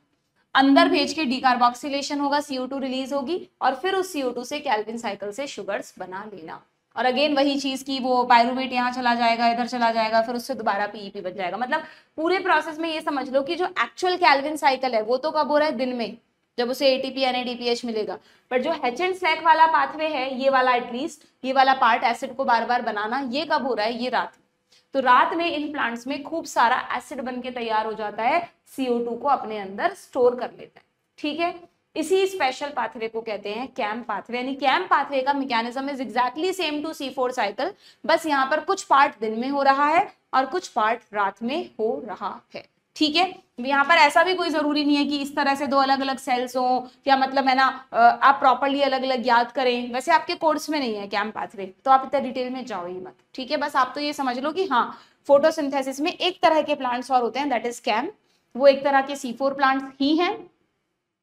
अंदर भेज के डीकार्बोक्सिलेशन होगा, CO2 रिलीज होगी, और फिर उस CO2 से केल्विन साइकिल से शुगर्स बना लेना। और अगेन वही चीज की वो पायरुवेट यहाँ चला जाएगा, इधर चला जाएगा, फिर उससे दोबारा PEP बन जाएगा। मतलब पूरे प्रोसेस में ये समझ लो कि जो एक्चुअल केल्विन साइकिल है वो तो कब हो रहा है? दिन में, जब उसे ATP NADPH मिलेगा। पर जो हैच एंड स्लैक वाला पाथवे है, ये वाला एटलीस्ट, ये वाला पार्ट एसिड को बार बार बनाना, ये कब हो रहा है? ये रात में। तो रात में इन प्लांट्स में खूब सारा एसिड बन के तैयार हो जाता है, CO2 को अपने अंदर स्टोर कर लेता है। ठीक है, इसी स्पेशल पाथवे को कहते हैं कैम पाथवे, यानी कैम पाथवे का mechanism is exactly same to C4 cycle, बस यहाँ पर कुछ पार्ट दिन में हो रहा है और कुछ पार्ट रात में हो रहा है। ठीक है, यहाँ पर ऐसा भी कोई जरूरी नहीं है कि इस तरह से दो अलग अलग सेल्स हो, या मतलब है ना आप प्रॉपरली अलग अलग याद करें, वैसे आपके कोर्स में नहीं है कैम पाथवे, तो आप इतना डिटेल में जाओ ही मत। ठीक है, बस आप तो ये समझ लो कि हाँ फोटोसिंथेसिस में एक तरह के प्लांट्स और होते हैं, दैट इज कैम, वो एक तरह के C4 प्लांट्स ही हैं,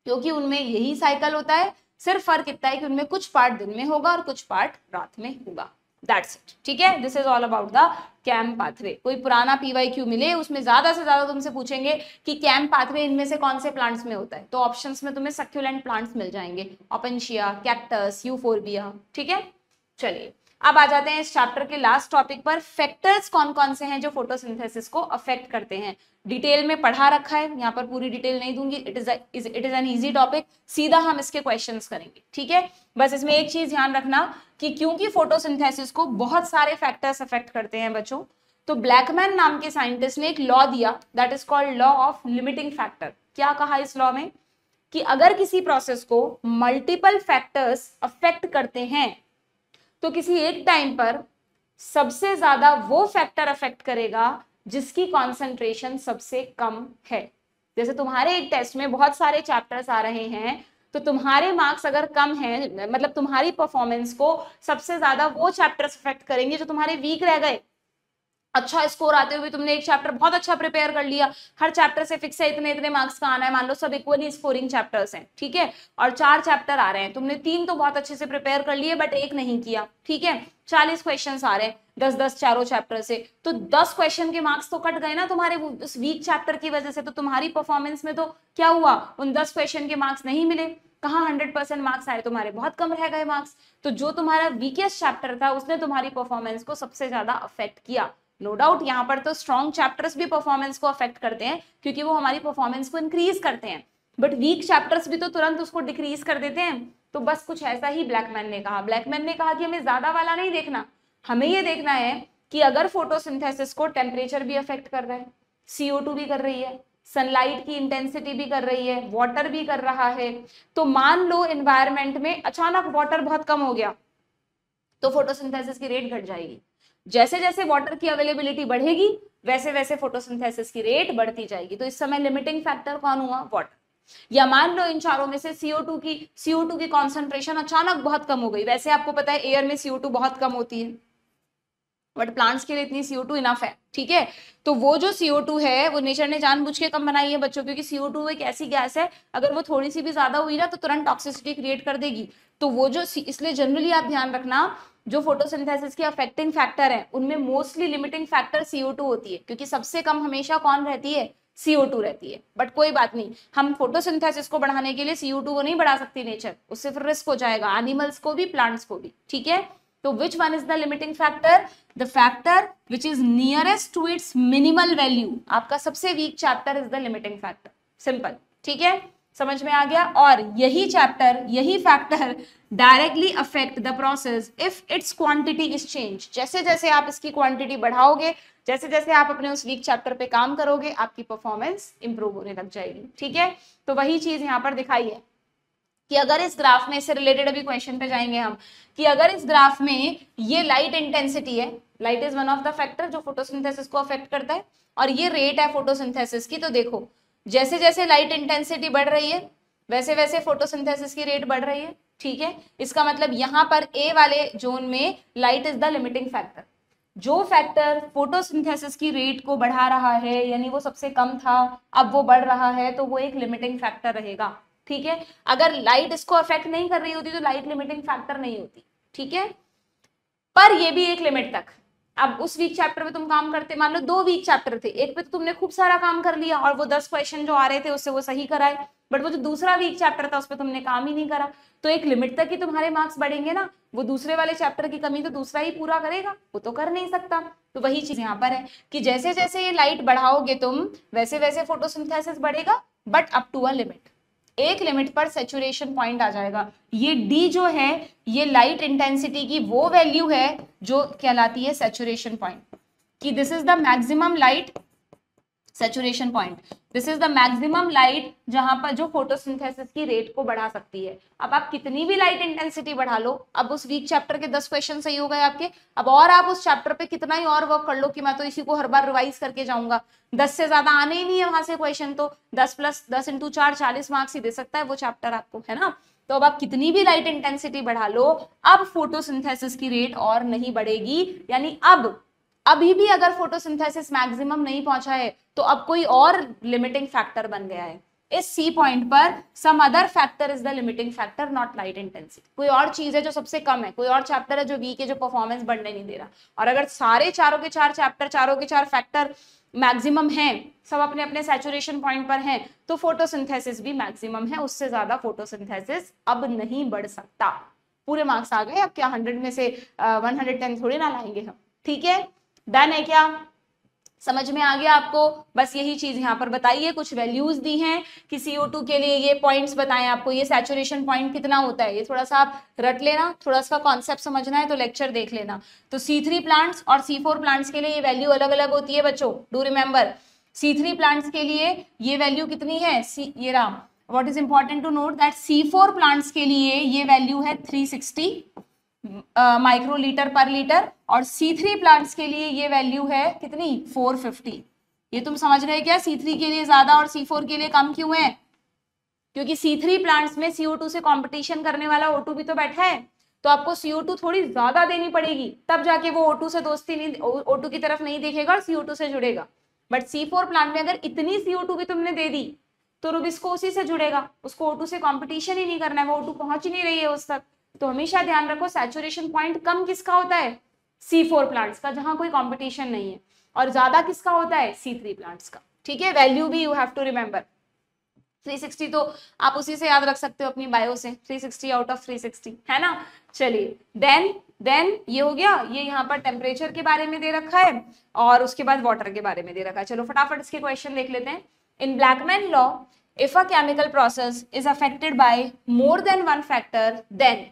क्योंकि उनमें यही साइकिल होता है, सिर्फ फर्क इतना है कि उनमें कुछ पार्ट दिन में होगा और कुछ पार्ट रात में होगा, दैट्स इट। ठीक है, this is all about the CAM pathway. कोई पुराना PYQ मिले उसमें ज्यादा से ज्यादा तुमसे पूछेंगे कि कैम पाथवे इनमें से कौन से प्लांट्स में होता है, तो ऑप्शंस में तुम्हें सक्यूलेंट प्लांट्स मिल जाएंगे, ओपेंशिया, कैक्टस, यूफोर्बिया। ठीक है, चलिए अब आ जाते हैं इस चैप्टर के लास्ट टॉपिक पर, फैक्टर्स कौन कौन से हैं जो फोटोसिंथेसिस को अफेक्ट करते हैं। डिटेल में पढ़ा रखा है, यहाँ पर पूरी डिटेल नहीं दूंगी, it is an easy topic, सीधा हम इसके क्वेश्चंस करेंगे। ठीक है, बस इसमें एक चीज ध्यान रखना कि क्योंकि फोटोसिंथेसिस को बहुत सारे फैक्टर्स अफेक्ट करते हैं बच्चों, तो ब्लैकमैन नाम के साइंटिस्ट ने एक लॉ दिया, that is called law of limiting factor. क्या कहा इस लॉ में कि अगर किसी प्रोसेस को मल्टीपल फैक्टर्स अफेक्ट करते हैं तो किसी एक टाइम पर सबसे ज्यादा वो फैक्टर अफेक्ट करेगा जिसकी कॉन्सेंट्रेशन सबसे कम है। जैसे तुम्हारे एक टेस्ट में बहुत सारे चैप्टर्स आ रहे हैं, तो तुम्हारे मार्क्स अगर कम हैं, मतलब तुम्हारी परफॉर्मेंस को सबसे ज्यादा वो चैप्टर्स अफेक्ट करेंगे जो तुम्हारे वीक रह गए। अच्छा स्कोर आते हुए तुमने एक चैप्टर बहुत अच्छा प्रिपेयर कर लिया, हर चैप्टर से फिक्स है इतने इतने मार्क्स का आना है, मान लो सब इक्वली स्कोरिंग चैप्टर्स हैं, ठीक है, और 4 चैप्टर आ रहे हैं, तुमने 3 तो बहुत अच्छे से प्रिपेयर कर लिए बट एक नहीं किया, ठीक है, 40 क्वेश्चंस आ रहे हैं 10-10 चारों चैप्टर से, तो 10 क्वेश्चन के मार्क्स तो कट गए ना तुम्हारे उस वीक चैप्टर की वजह से। तो तुम्हारी परफॉर्मेंस में तो क्या हुआ, उन 10 क्वेश्चन के मार्क्स नहीं मिले, कहाँ 100% मार्क्स आए तुम्हारे, बहुत कम रह गए मार्क्स। तो जो तुम्हारा वीकेस्ट चैप्टर था उसने तुम्हारी परफॉर्मेंस को सबसे ज्यादा अफेक्ट किया। नो डाउट यहाँ पर तो स्ट्रॉन्ग चैप्टर्स भी परफॉर्मेंस को अफेक्ट करते हैं क्योंकि वो हमारी परफॉर्मेंस को इंक्रीज करते हैं, बट वीक चैप्टर्स भी तो तुरंत उसको डिक्रीज कर देते हैं। तो बस कुछ ऐसा ही ब्लैकमैन ने कहा। ब्लैकमैन ने कहा कि हमें ज्यादा वाला नहीं देखना, हमें ये देखना है कि अगर फोटोसिंथेसिस को टेम्परेचर भी अफेक्ट कर रहा है, CO2 भी कर रही है, सनलाइट की इंटेंसिटी भी कर रही है, वाटर भी कर रहा है, तो मान लो एनवायरमेंट में अचानक वाटर बहुत कम हो गया तो फोटोसिंथेसिस की रेट घट जाएगी। जैसे जैसे वाटर की अवेलेबिलिटी बढ़ेगी वैसे वैसे फोटोसिंथेसिस की रेट बढ़ती जाएगी। तो इस समय लिमिटिंग फैक्टर कौन हुआ, वाटर। या मान लो इन चारों में से CO2 की कॉन्सेंट्रेशन अचानक बहुत कम हो गई। वैसे आपको पता है एयर में CO2 बहुत कम होती है, बट प्लांट्स के लिए इतनी CO2 इनफ है, ठीक है। तो वो जो CO2 है वो नेचर ने जानबूझ के कम बनाई है बच्चों, क्योंकि CO2 एक ऐसी गैस है अगर वो थोड़ी सी भी ज्यादा हुई ना तो तुरंत टॉक्सिसिटी क्रिएट कर देगी। तो वो जो इसलिए जनरली आप ध्यान रखना जो फोटोसिंथेसिस के अफेक्टिंग फैक्टर है उनमें मोस्टली लिमिटिंग फैक्टर CO2 होती है, क्योंकि सबसे कम हमेशा कौन रहती है, CO2 रहती है। बट कोई बात नहीं, हम फोटोसिंथेसिस को बढ़ाने के लिए CO2 को नहीं बढ़ा सकती नेचर, उससे फिर रिस्क हो जाएगा एनिमल्स को भी प्लांट्स को भी, ठीक है। तो which one is the limiting factor? The factor which is nearest to its minimal value. आपका सबसे weak chapter is the limiting factor. Simple, ठीक है, समझ में आ गया। और यही चैप्टर, यही factor directly affect the process if it's quantity is change. जैसे जैसे आप इसकी क्वांटिटी बढ़ाओगे, जैसे जैसे आप अपने उस वीक चैप्टर पे काम करोगे, आपकी परफॉर्मेंस इंप्रूव होने लग जाएगी, ठीक है। तो वही चीज यहाँ पर दिखाई है कि अगर इस ग्राफ में, इससे रिलेटेड अभी क्वेश्चन पे जाएंगे हम, कि अगर इस ग्राफ में ये लाइट इंटेंसिटी है, light is one of the factor जो फोटोसिंथेसिस को अफेक्ट करता है, और ये रेट है फोटोसिंथेसिस की, तो देखो जैसे जैसे लाइट इंटेंसिटी बढ़ रही है वैसे वैसे फोटोसिंथेसिस की रेट बढ़ रही है, ठीक है। इसका मतलब यहाँ पर ए वाले जोन में light is the limiting factor. जो फैक्टर फोटोसिंथेसिस की रेट को बढ़ा रहा है, यानी वो सबसे कम था अब वो बढ़ रहा है, तो वो एक लिमिटिंग फैक्टर रहेगा, ठीक है। अगर लाइट इसको अफेक्ट नहीं कर रही होती तो लाइट लिमिटिंग फैक्टर नहीं होती, ठीक है। पर ये भी एक लिमिट तक। अब उस वीक चैप्टर में तुम काम करते, मान लो 2 वीक चैप्टर थे, एक पे तो तुमने खूब सारा काम कर लिया और वो 10 क्वेश्चन जो आ रहे थे उससे वो सही कराए, बट वो जो दूसरा वीक चैप्टर था उस पर तुमने काम ही नहीं करा, तो एक लिमिट तक ही तुम्हारे मार्क्स बढ़ेंगे ना। वो दूसरे वाले चैप्टर की कमी तो दूसरा ही पूरा करेगा, वो तो कर नहीं सकता। तो वही चीज यहाँ पर है कि जैसे जैसे ये लाइट बढ़ाओगे तुम वैसे वैसे फोटोसिंथेसिस बढ़ेगा, but up to a limit. एक लिमिट पर सैचुरेशन पॉइंट आ जाएगा। ये D जो है ये लाइट इंटेंसिटी की वो वैल्यू है जो कहलाती है सैचुरेशन पॉइंट, कि this is the maximum light saturation point, this is the maximum light जहां पर जो फोटोसिंथेसिस की रेट को बढ़ा सकती है। अब आप कितनी भी लाइट इंटेंसिटी बढ़ा लो, अब उस वीक चैप्टर के 10 क्वेश्चन सही हो गए आपके, अब और आप उस चैप्टर पे कितना ही और वर्क कर लो कि मैं तो इसी को हर बार रिवाइज करके जाऊंगा, 10 से ज्यादा आने ही नहीं है वहां से क्वेश्चन, तो 10 + 10 × 4 40 मार्क्स ही दे सकता है वो चैप्टर आपको, है ना। तो अब आप कितनी भी लाइट इंटेंसिटी बढ़ा लो, अब फोटोसिंथेसिस की रेट और नहीं बढ़ेगी, यानी अब अभी भी अगर फोटोसिंथेसिस मैक्सिमम नहीं पहुंचा है तो अब कोई और लिमिटिंग फैक्टर बन गया है इस सी पॉइंट पर, some other factor is the limiting factor, not light intensity. कोई और चीज है जो सबसे कम है, कोई और चैप्टर है जो वीक है, जो परफॉर्मेंस बढ़ने नहीं दे रहा। और अगर सारे चारों के चार चैप्टर, चारों के चार फैक्टर मैक्सिमम हैं, सब अपने अपने सैचुरेशन पॉइंट पर हैं, तो फोटोसिंथेसिस भी मैक्सिमम है, उससे ज्यादा फोटोसिंथेसिस अब नहीं बढ़ सकता। पूरे मार्क्स आ गए, अब क्या 100 में से 110 थोड़ी ना लाएंगे हम, ठीक है। डन है क्या, समझ में आ गया आपको। बस यही चीज यहाँ पर बताइए, कुछ वैल्यूज दी हैं कि CO2 के लिए ये पॉइंट्स बताएं आपको, ये सैचुरेशन पॉइंट कितना होता है, ये थोड़ा सा आप रट लेना, थोड़ा सा कॉन्सेप्ट समझना है तो लेक्चर देख लेना। तो C3 प्लांट्स और C4 प्लांट्स के लिए ये वैल्यू अलग अलग होती है बच्चों, डू रिमेंबर। C3 प्लांट्स के लिए ये वैल्यू कितनी है, ये रहा, what is important to note that C4 plants के लिए ये वैल्यू है 360 माइक्रोलीटर पर लीटर, और C3 प्लांट्स के लिए ये वैल्यू है कितनी, 450। ये तुम समझ रहे क्या, C3 के लिए ज्यादा और C4 के लिए कम क्यों है, क्योंकि C3 प्लांट्स में CO2 से कंपटीशन करने वाला O2 भी तो बैठा है, तो आपको CO2 थोड़ी ज्यादा देनी पड़ेगी, तब जाके वो O2 से दोस्ती नहीं, O2 की तरफ नहीं देखेगा और CO2 से जुड़ेगा। बट C4 प्लांट में अगर इतनी CO2 भी तुमने दे दी तो रुबिस्को उसी से जुड़ेगा, उसको O2 से कॉम्पिटिशन ही नहीं करना है, वो O2 पहुंच ही नहीं रही है उस तक। तो हमेशा ध्यान रखो सैचुरेशन पॉइंट कम किसका होता है, C4 प्लांट्स का, जहां कोई कंपटीशन नहीं है, और ज्यादा किसका होता है, C3 प्लांट्स का, ठीक है। वैल्यू भी यू हैव टू रिमेंबर। 360 तो आप उसी से याद रख सकते हो अपनी बायो से, 360 आउट ऑफ 360, है ना। चलिए देन ये हो गया, ये यहाँ पर टेम्परेचर के बारे में दे रखा है और उसके बाद वाटर के बारे में दे रखा है। चलो फटाफट इसके क्वेश्चन देख लेते हैं। In Blackman law, if a chemical process is affected by more than one factor, then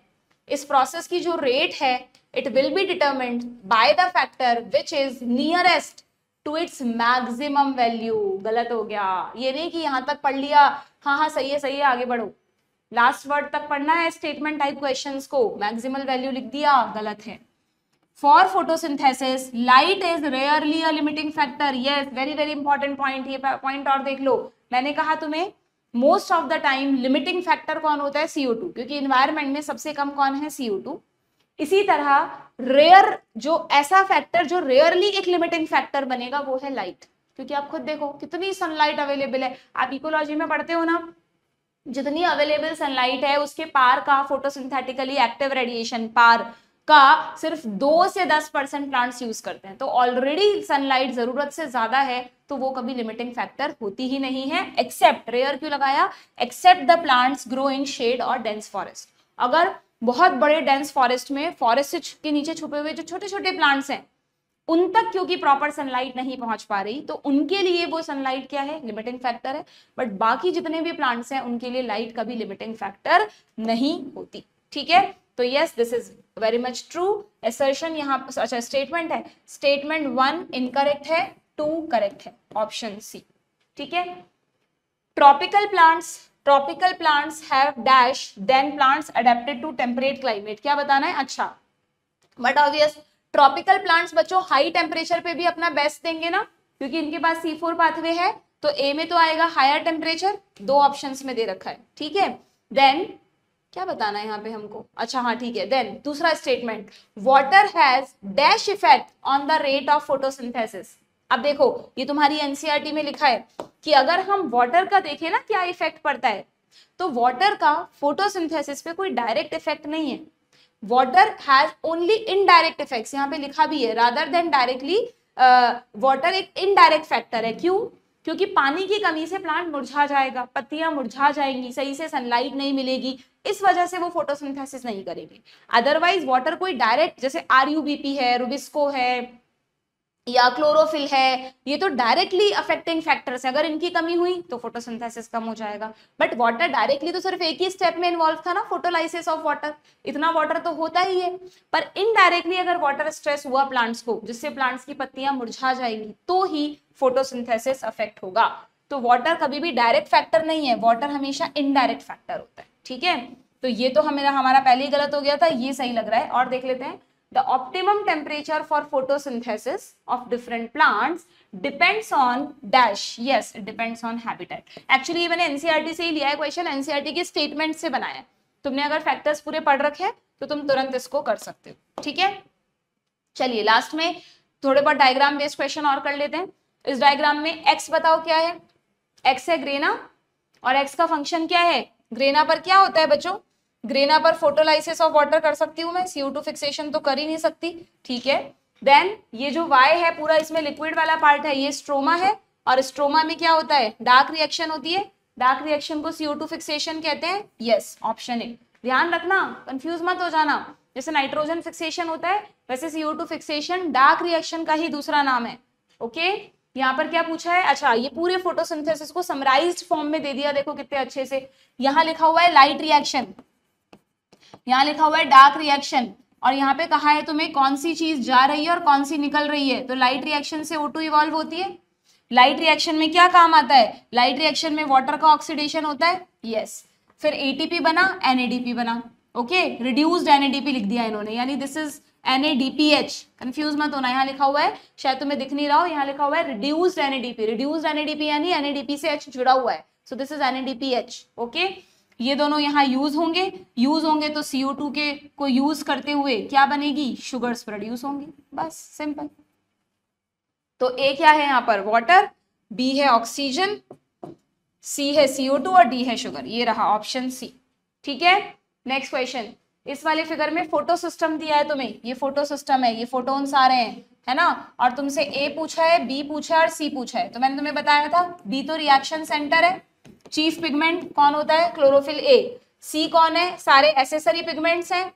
इस प्रोसेस की जो रेट है it will be determined by the factor which is nearest to its maximum value. गलत हो गया, ये नहीं कि यहां तक पढ़ लिया, हाँ सही है आगे बढ़ो, लास्ट वर्ड तक पढ़ना है स्टेटमेंट टाइप क्वेश्चंस को, मैक्सिमल वैल्यू लिख दिया, गलत है। For photosynthesis light is rarely a limiting factor, yes very very important point, ये पॉइंट और देख लो, मैंने कहा तुम्हें most of the time limiting factor कौन होता है, CO2, क्योंकि इन्वायरमेंट में सबसे कम कौन है, CO2। इसी तरह रेयर जो ऐसा फैक्टर जो रेयरली एक लिमिटिंग फैक्टर बनेगा वो है लाइट, क्योंकि आप खुद देखो कितनी सनलाइट अवेलेबल है, आप इकोलॉजी में पढ़ते हो ना, जितनी अवेलेबल सनलाइट है उसके पार का फोटोसिंथेटिकली एक्टिव रेडिएशन पार का सिर्फ 2 से 10% प्लांट्स यूज करते हैं, तो ऑलरेडी सनलाइट जरूरत से ज्यादा है, तो वो कभी लिमिटिंग फैक्टर होती ही नहीं है, एक्सेप्ट, रेयर क्यों लगाया, except the plants grow in shade और डेंस फॉरेस्ट। अगर बहुत बड़े डेंस फॉरेस्ट में, फॉरेस्ट के नीचे छुपे हुए जो छोटे छोटे प्लांट्स हैं उन तक क्योंकि प्रॉपर सनलाइट नहीं पहुंच पा रही, तो उनके लिए वो सनलाइट क्या है, लिमिटिंग फैक्टर है। बट बाकी जितने भी प्लांट्स हैं उनके लिए लाइट कभी लिमिटिंग फैक्टर नहीं होती, ठीक है। तो yes this is very much true assertion, यहाँ अच्छा स्टेटमेंट है, स्टेटमेंट 1 इनकरेक्ट है, 2 करेक्ट है, ऑप्शन सी, ठीक है। Tropical plants have dash than plants adapted to temperate climate, क्या बताना है, अच्छा बट ऑब्वियस ट्रॉपिकल प्लांट्स बच्चों हाई टेम्परेचर पे भी अपना बेस्ट देंगे ना, क्योंकि इनके पास C4 पाथवे है, तो ए में तो आएगा हायर टेम्परेचर, 2 ऑप्शंस में दे रखा है, ठीक है। देन क्या बताना है यहाँ पे हमको, अच्छा हाँ ठीक है। देन दूसरा statement, water has dash effect on the rate of photosynthesis. अब देखो ये तुम्हारी एनसीईआरटी में लिखा है कि अगर हम वाटर का देखें ना क्या इफेक्ट पड़ता है, तो वाटर का फोटोसिंथेसिस पे कोई डायरेक्ट इफेक्ट नहीं है, water has only indirect effects, यहाँ पे लिखा भी है, रादर देन डायरेक्टली वाटर एक इनडायरेक्ट फैक्टर है। क्यों, क्योंकि पानी की कमी से प्लांट मुरझा जाएगा, पत्तियां मुरझा जाएंगी, सही से सनलाइट नहीं मिलेगी, इस वजह से वो फोटोसिंथेसिस नहीं करेगी। अदरवाइज वाटर कोई डायरेक्ट, जैसे RUBP है, रुबिस्को है, या क्लोरोफिल है, ये तो डायरेक्टली अफेक्टिंग फैक्टर्स है, अगर इनकी कमी हुई तो फोटोसिंथेसिस कम हो जाएगा। बट वाटर डायरेक्टली तो सिर्फ एक ही स्टेप में इन्वॉल्व था ना, फोटोलाइसिस ऑफ वाटर, इतना वाटर तो होता ही है। पर इनडायरेक्टली अगर वाटर स्ट्रेस हुआ प्लांट्स को, जिससे प्लांट्स की पत्तियां मुरझा जाएंगी, तो ही फोटोसिंथेसिस अफेक्ट होगा। तो वाटर कभी भी डायरेक्ट फैक्टर नहीं है, वाटर हमेशा इनडायरेक्ट फैक्टर होता है, ठीक है। तो ये तो हमारा पहले ही गलत हो गया था, ये सही लग रहा है। और देख लेते हैं, the optimum temperature for photosynthesis of different plants depends on dash, yes it depends on habitat। Actually ये मैंने एनसीईआरटी से ही लिया है क्वेश्चन, एनसीईआरटी के स्टेटमेंट से बनाया है। तुमने अगर फैक्टर्स पूरे पढ़ रखे हैं तो तुम तुरंत इसको कर सकते हो, ठीक है। चलिए लास्ट में थोड़े बहुत डायग्राम बेस्ड क्वेश्चन और कर लेते हैं। इस डायग्राम में एक्स बताओ क्या है, एक्स है ग्रेना, और एक्स का फंक्शन क्या है, ग्रेना पर क्या होता है बच्चों, ग्रेना पर फोटोलाइसिस ऑफ वाटर कर सकती हूँ मैं, CO2 फिक्सेशन तो कर ही नहीं सकती, ठीक है। देन ये जो Y है पूरा, इसमें लिक्विड वाला पार्ट है, ये स्ट्रोमा है, और स्ट्रोमा में क्या होता है, डार्क रिएक्शन होती है, डार्क रिएक्शन को CO2 फिक्सेशन कहते हैं, यस ऑप्शन ए। ध्यान रखना, कंफ्यूज मत हो जाना, जैसे नाइट्रोजन फिक्सेशन होता है वैसे CO2 फिक्सेशन डार्क रिएक्शन का ही दूसरा नाम है, ओके। यहाँ पर क्या पूछा है, अच्छा ये पूरे फोटोसिंथेसिस को समराइज्ड फॉर्म में दे दिया, देखो कितने अच्छे से। यहाँ लिखा हुआ है लाइट रिएक्शन, यहाँ लिखा हुआ है डार्क रिएक्शन, और यहाँ पे कहा है तुम्हें कौन सी चीज जा रही है और कौन सी निकल रही है। तो लाइट रिएक्शन से O2 इवॉल्व होती है। लाइट रिएक्शन में क्या काम आता है, लाइट रिएक्शन में वाटर का ऑक्सीडेशन होता है, यस। फिर ATP बना, NADP बना, ओके, रिड्यूस्ड NADP लिख दिया इन्होंने, यानी दिस इज NADPH, कंफ्यूज मत होना, यहाँ लिखा हुआ है, शायद तुम्हें दिख नहीं रहा हो, यहाँ लिखा हुआ है रिड्यूस्ड NADP, रिड्यूस्ड NADP यानी NADP से H जुड़ा हुआ है, so this is NADPH, okay. ये दोनों यहाँ यूज होंगे तो CO2 के को यूज करते हुए क्या बनेगी, शुगर्स प्रोड्यूस होंगी, बस सिंपल। तो A क्या है यहाँ पर, वाटर, B है ऑक्सीजन, C है CO2 और D है शुगर, ये रहा ऑप्शन C, ठीक है। नेक्स्ट क्वेश्चन, इस वाले फिगर में फोटो सिस्टम दिया है तुम्हें, ये फोटो सिस्टम है, ये फोटोन्स आ रहे हैं, है ना, और तुमसे A पूछा है, B पूछा है और C पूछा है। तो मैंने तुम्हें बताया था B तो रिएक्शन सेंटर है, चीफ पिगमेंट कौन होता है, क्लोरोफिल A, C कौन है, सारे एसेसरी पिगमेंट्स हैं,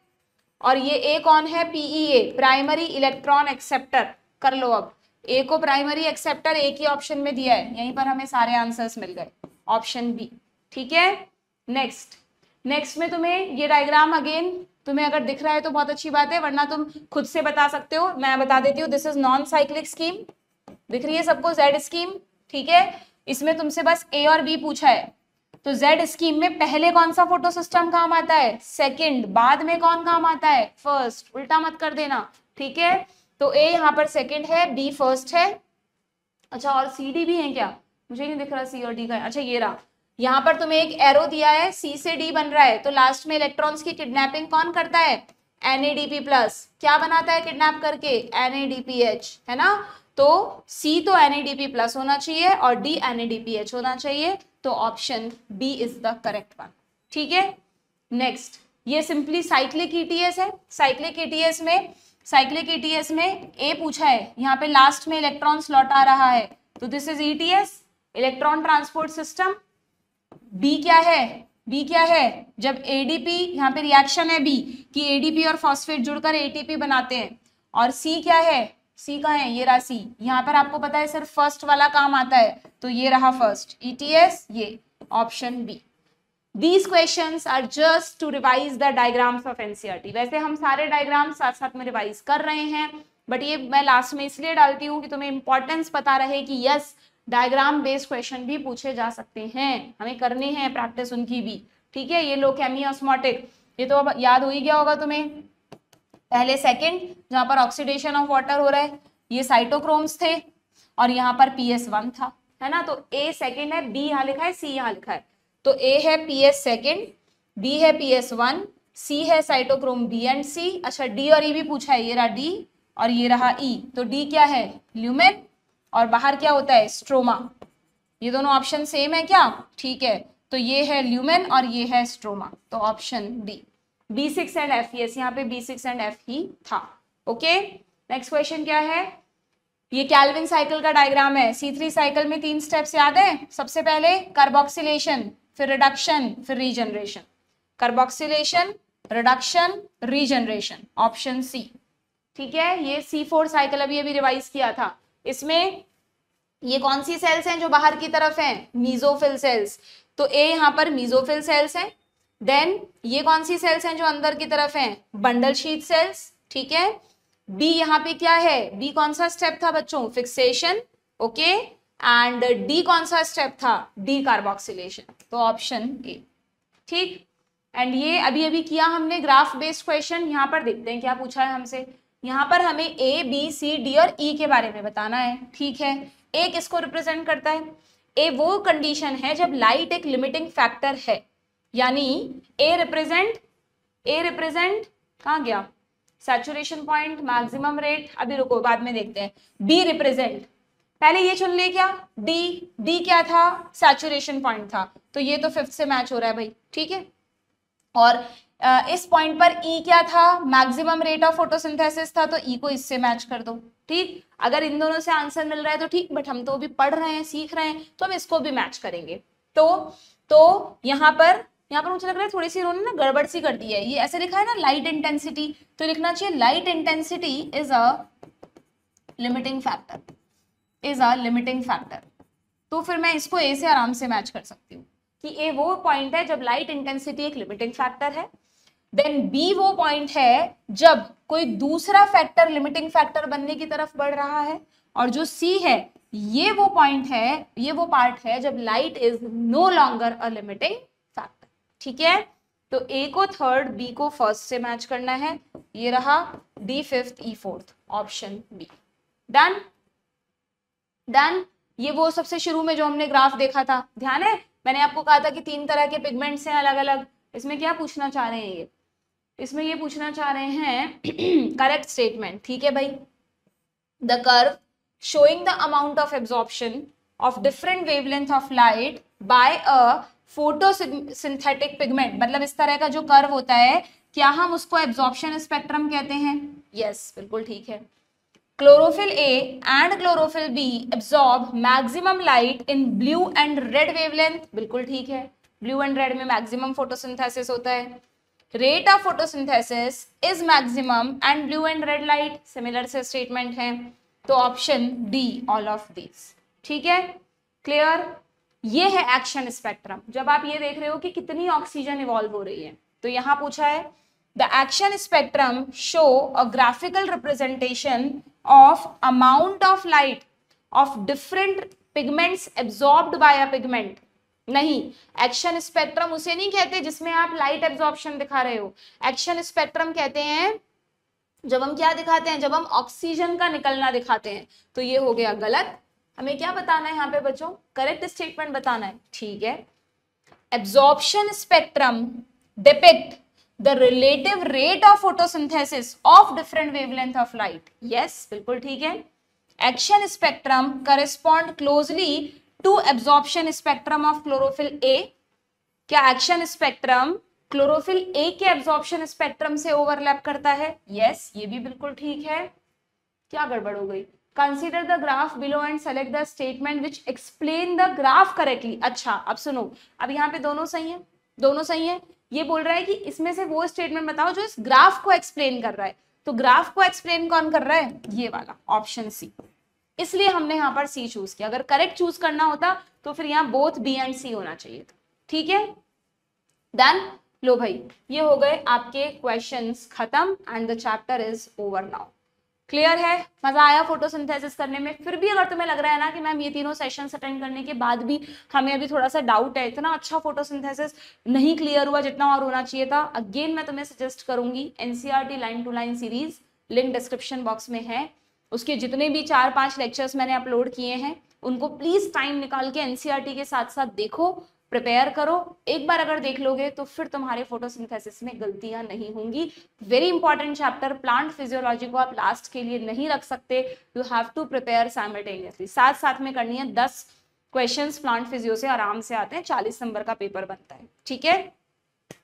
और ये A कौन है, PEA, प्राइमरी इलेक्ट्रॉन एक्सेप्टर। कर लो अब, A को प्राइमरी एक्सेप्टर एक ही ऑप्शन में दिया है, यहीं पर हमें सारे आंसर्स मिल गए, ऑप्शन बी, ठीक है। नेक्स्ट में तुम्हें ये डायग्राम अगेन तुम्हें अगर दिख रहा है तो बहुत अच्छी बात है, वरना तुम खुद से बता सकते हो, मैं बता देती हूँ। This is non cyclic scheme, दिख रही है सबको, Z स्कीम, ठीक है। इसमें तुमसे बस A और B पूछा है, तो Z स्कीम में पहले कौन सा फोटो सिस्टम काम आता है, सेकंड, बाद में कौन काम आता है, फर्स्ट, उल्टा मत कर देना, ठीक है। तो A यहाँ पर सेकंड है, B फर्स्ट है, अच्छा और CD भी है क्या, मुझे नहीं दिख रहा C और D का, अच्छा ये रहा। यहाँ पर तुम्हें एक एरो दिया है, C से D बन रहा है, तो लास्ट में इलेक्ट्रॉन्स की किडनैपिंग कौन करता है, NADP प्लस, क्या बनाता है किडनैप करके, NADPH, है ना। तो C तो NADP प्लस होना चाहिए और D NADPH होना चाहिए, तो option B is the correct one, ठीक है। नेक्स्ट, ये सिंपली साइक्लिक ETS है, साइक्लिक ETS में A पूछा है, यहाँ पे लास्ट में इलेक्ट्रॉन्स लौट आ रहा है, तो this is ETS, electron transport system. B क्या है, जब ADP, यहाँ पे रिएक्शन है B कि ADP और फॉस्फेट जुड़कर ATP बनाते हैं, और C क्या है, C का है, ये रहा C, यहाँ पर आपको पता है सिर्फ फर्स्ट वाला काम आता है, तो ये रहा फर्स्ट, ETS, ये option B। These questions are just to revise the diagrams of NCERT। वैसे हम सारे डायग्राम साथ साथ में रिवाइज कर रहे हैं, बट ये मैं लास्ट में इसलिए डालती हूँ कि तुम्हें इंपॉर्टेंस पता रहे कि यस डायग्राम बेस्ड क्वेश्चन भी पूछे जा सकते हैं, हमें करने हैं प्रैक्टिस उनकी भी, ठीक है। ये लो केमी ऑस्मोटिक, ये तो अब याद हो ही गया होगा तुम्हें, पहले सेकंड जहां पर ऑक्सीडेशन ऑफ वाटर हो रहा है, ये साइटोक्रोम्स थे, और यहाँ पर PS1 था, है ना। तो A सेकंड है, B यहाँ लिखा है, C यहाँ लिखा है, तो A है PS सेकंड, B है PS1, C है साइटोक्रोम B एंड C, अच्छा D और E भी पूछा है, ये रहा D और ये रहा E, तो D क्या है, ल्यूमेन, और बाहर क्या होता है, स्ट्रोमा। ये दोनों ऑप्शन सेम है क्या, ठीक है, तो ये है ल्यूमेन और ये है स्ट्रोमा, तो option D, B6 and F, yes यहाँ पे B6 एंड F ही था, ओके। नेक्स्ट क्वेश्चन क्या है, ये कैल्विन साइकिल का डायग्राम है। C3 साइकिल में 3 स्टेप्स याद है, सबसे पहले कार्बोक्सिलेशन, फिर रिडक्शन, फिर regeneration, carboxylation, reduction, regeneration, option C, ठीक है। ये C4 साइकिल अभी रिवाइज किया था, इसमें ये कौन सी सेल्स हैं जो बाहर की तरफ हैं? Mesophyll cells. तो ए यहाँ पर मीजोफिल सेल्स हैं। देन ये कौन सी सेल्स हैं जो अंदर की तरफ हैं? Bundle sheath sales. ठीक है, बी यहाँ पे क्या है? बी कौन सा स्टेप था बच्चों? फिक्सेशन। ओके, एंड डी कौन सा स्टेप था? D carboxylation. तो ऑप्शन ए। ठीक, एंड ये अभी अभी किया हमने ग्राफ बेस्ड क्वेश्चन। यहाँ पर देखते हैं क्या पूछा है हमसे। यहाँ पर हमें ए बी सी डी और ई के बारे में बताना है। ठीक है, ए किसको रिप्रेजेंट करता है? ए वो कंडीशन है जब लाइट एक लिमिटिंग फैक्टर है, यानी ए रिप्रेजेंट कहाँ गया? सैचुरेशन पॉइंट, मैक्सिमम रेट, अभी रुको बाद में देखते हैं। बी रिप्रेजेंट, पहले ये चुन ले क्या? डी क्या था? सैचुरेशन पॉइंट था। तो ये तो फिफ्थ से मैच हो रहा है भाई। ठीक है, और इस पॉइंट पर ई क्या था? मैक्सिमम रेट ऑफ फोटोसिंथेसिस था, तो ई को इससे मैच कर दो। ठीक, अगर इन दोनों से आंसर मिल रहा है तो ठीक, बट हम तो अभी पढ़ रहे हैं, सीख रहे हैं, तो हम इसको भी मैच करेंगे। तो यहाँ पर मुझे लग रहा है थोड़ी सी इन्होंने ना गड़बड़ सी कर दी है। ये ऐसे लिखा है ना लाइट इंटेंसिटी, तो लिखना चाहिए light intensity is a limiting factor. तो फिर मैं इसको ए से आराम से मैच कर सकती हूँ कि ए वो पॉइंट है जब लाइट इंटेंसिटी एक लिमिटिंग फैक्टर है। देन बी वो पॉइंट है जब कोई दूसरा फैक्टर लिमिटिंग फैक्टर बनने की तरफ बढ़ रहा है, और जो सी है ये वो पॉइंट है, ये वो पार्ट है जब light is no longer a limiting factor. ठीक है, तो ए को थर्ड, बी को फर्स्ट से मैच करना है। ये रहा D fifth, E fourth, option B. Done. ये वो सबसे शुरू में जो हमने ग्राफ देखा था, ध्यान है? मैंने आपको कहा था कि 3 तरह के पिगमेंट्स हैं अलग अलग। इसमें क्या पूछना चाह रहे हैं? इसमें ये पूछना चाह रहे हैं करेक्ट स्टेटमेंट। ठीक है भाई, the curve showing the amount of absorption of different wavelength of light by a photosynthetic pigment, मतलब इस तरह का जो कर्व होता है, क्या हम उसको एब्जॉर्प्शन स्पेक्ट्रम कहते हैं? यस, बिल्कुल ठीक है। Chlorophyll A and chlorophyll B absorb maximum light in blue and red wavelength, बिल्कुल ठीक है। ब्लू एंड रेड में मैक्सिमम फोटोसिंथेसिस होता है। Rate of photosynthesis is maximum and blue and red light, similar से स्टेटमेंट है। तो option D, all of this. ठीक है, क्लियर? ये है एक्शन स्पेक्ट्रम। जब आप ये देख रहे हो कि कितनी ऑक्सीजन इवॉल्व हो रही है, तो यहां पूछा है the action spectrum show a graphical representation of amount of light of different pigments absorbed by a pigment। नहीं, एक्शन स्पेक्ट्रम उसे नहीं कहते जिसमें आप लाइट एब्जॉर्प्शन दिखा रहे हो। एक्शन स्पेक्ट्रम कहते हैं जब हम क्या दिखाते हैं? जब हम ऑक्सीजन का निकलना दिखाते हैं। तो ये हो गया गलत। हमें क्या बताना है यहाँ पे बच्चों? करेक्ट स्टेटमेंट बताना है। ठीक है, absorption spectrum depict the relative rate of photosynthesis of different wavelength of light। yes, बिल्कुल ठीक है। action spectrum correspond closely to absorption spectrum of chlorophyll A। क्या action spectrum chlorophyll A के absorption spectrum से overlap करता है? yes, ये भी बिल्कुल ठीक है। क्या गड़बड़ हो गई? Consider the graph below and select the statement which explain the graph correctly। अच्छा, अब सुनो, अब यहाँ पे दोनों सही है। ये बोल रहा है कि इसमें से वो स्टेटमेंट बताओ जो इस ग्राफ को एक्सप्लेन कर रहा है। तो ग्राफ को एक्सप्लेन कौन कर रहा है? ये वाला, ऑप्शन सी। इसलिए हमने यहाँ पर सी चूज किया। अगर करेक्ट चूज करना होता तो फिर यहाँ बोथ बी एंड सी होना चाहिए था। ठीक है, डन। लो भाई, ये हो गए आपके क्वेश्चंस खत्म and the chapter is over now. Clear है? मजा आया फोटोसिंथेसिस करने में? फिर भी अगर तुम्हें लग रहा है ना कि मैम ये तीनों सेशंस अटेंड करने के बाद भी हमें अभी थोड़ा सा डाउट है, इतना अच्छा फोटोसिंथेसिस नहीं क्लियर हुआ जितना और होना चाहिए था, अगेन मैं तुम्हें सजेस्ट करूंगी NCERT line to line series, link description box में है। उसके जितने भी 4-5 लेक्चर्स मैंने अपलोड किए हैं उनको प्लीज टाइम निकाल के एनसीईआरटी के साथ साथ देखो, प्रिपेयर करो। एक बार अगर देख लोगे तो फिर तुम्हारे फोटोसिंथेसिस में गलतियां नहीं होंगी। Very important chapter, plant physiology को आप लास्ट के लिए नहीं रख सकते। You have to prepare simultaneously, साथ साथ में करनी है। 10 क्वेश्चंस प्लांट फिजियो से आराम से आते हैं, 40 नंबर का पेपर बनता है। ठीक है,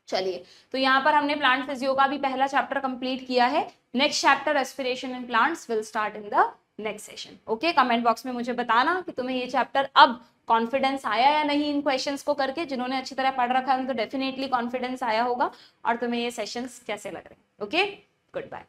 चलिए, तो यहाँ पर हमने प्लांट फिजियो का भी पहला चैप्टर कंप्लीट किया है। Next chapter respiration in plants will start in the next session. Okay, comment box में मुझे बताना कि तुम्हें ये चैप्टर अब कॉन्फिडेंस आया या नहीं इन क्वेश्चंस को करके। जिन्होंने अच्छी तरह पढ़ रखा है उनको डेफिनेटली कॉन्फिडेंस आया होगा। और तुम्हें ये सेशंस कैसे लग रहे हैं? Okay, good bye.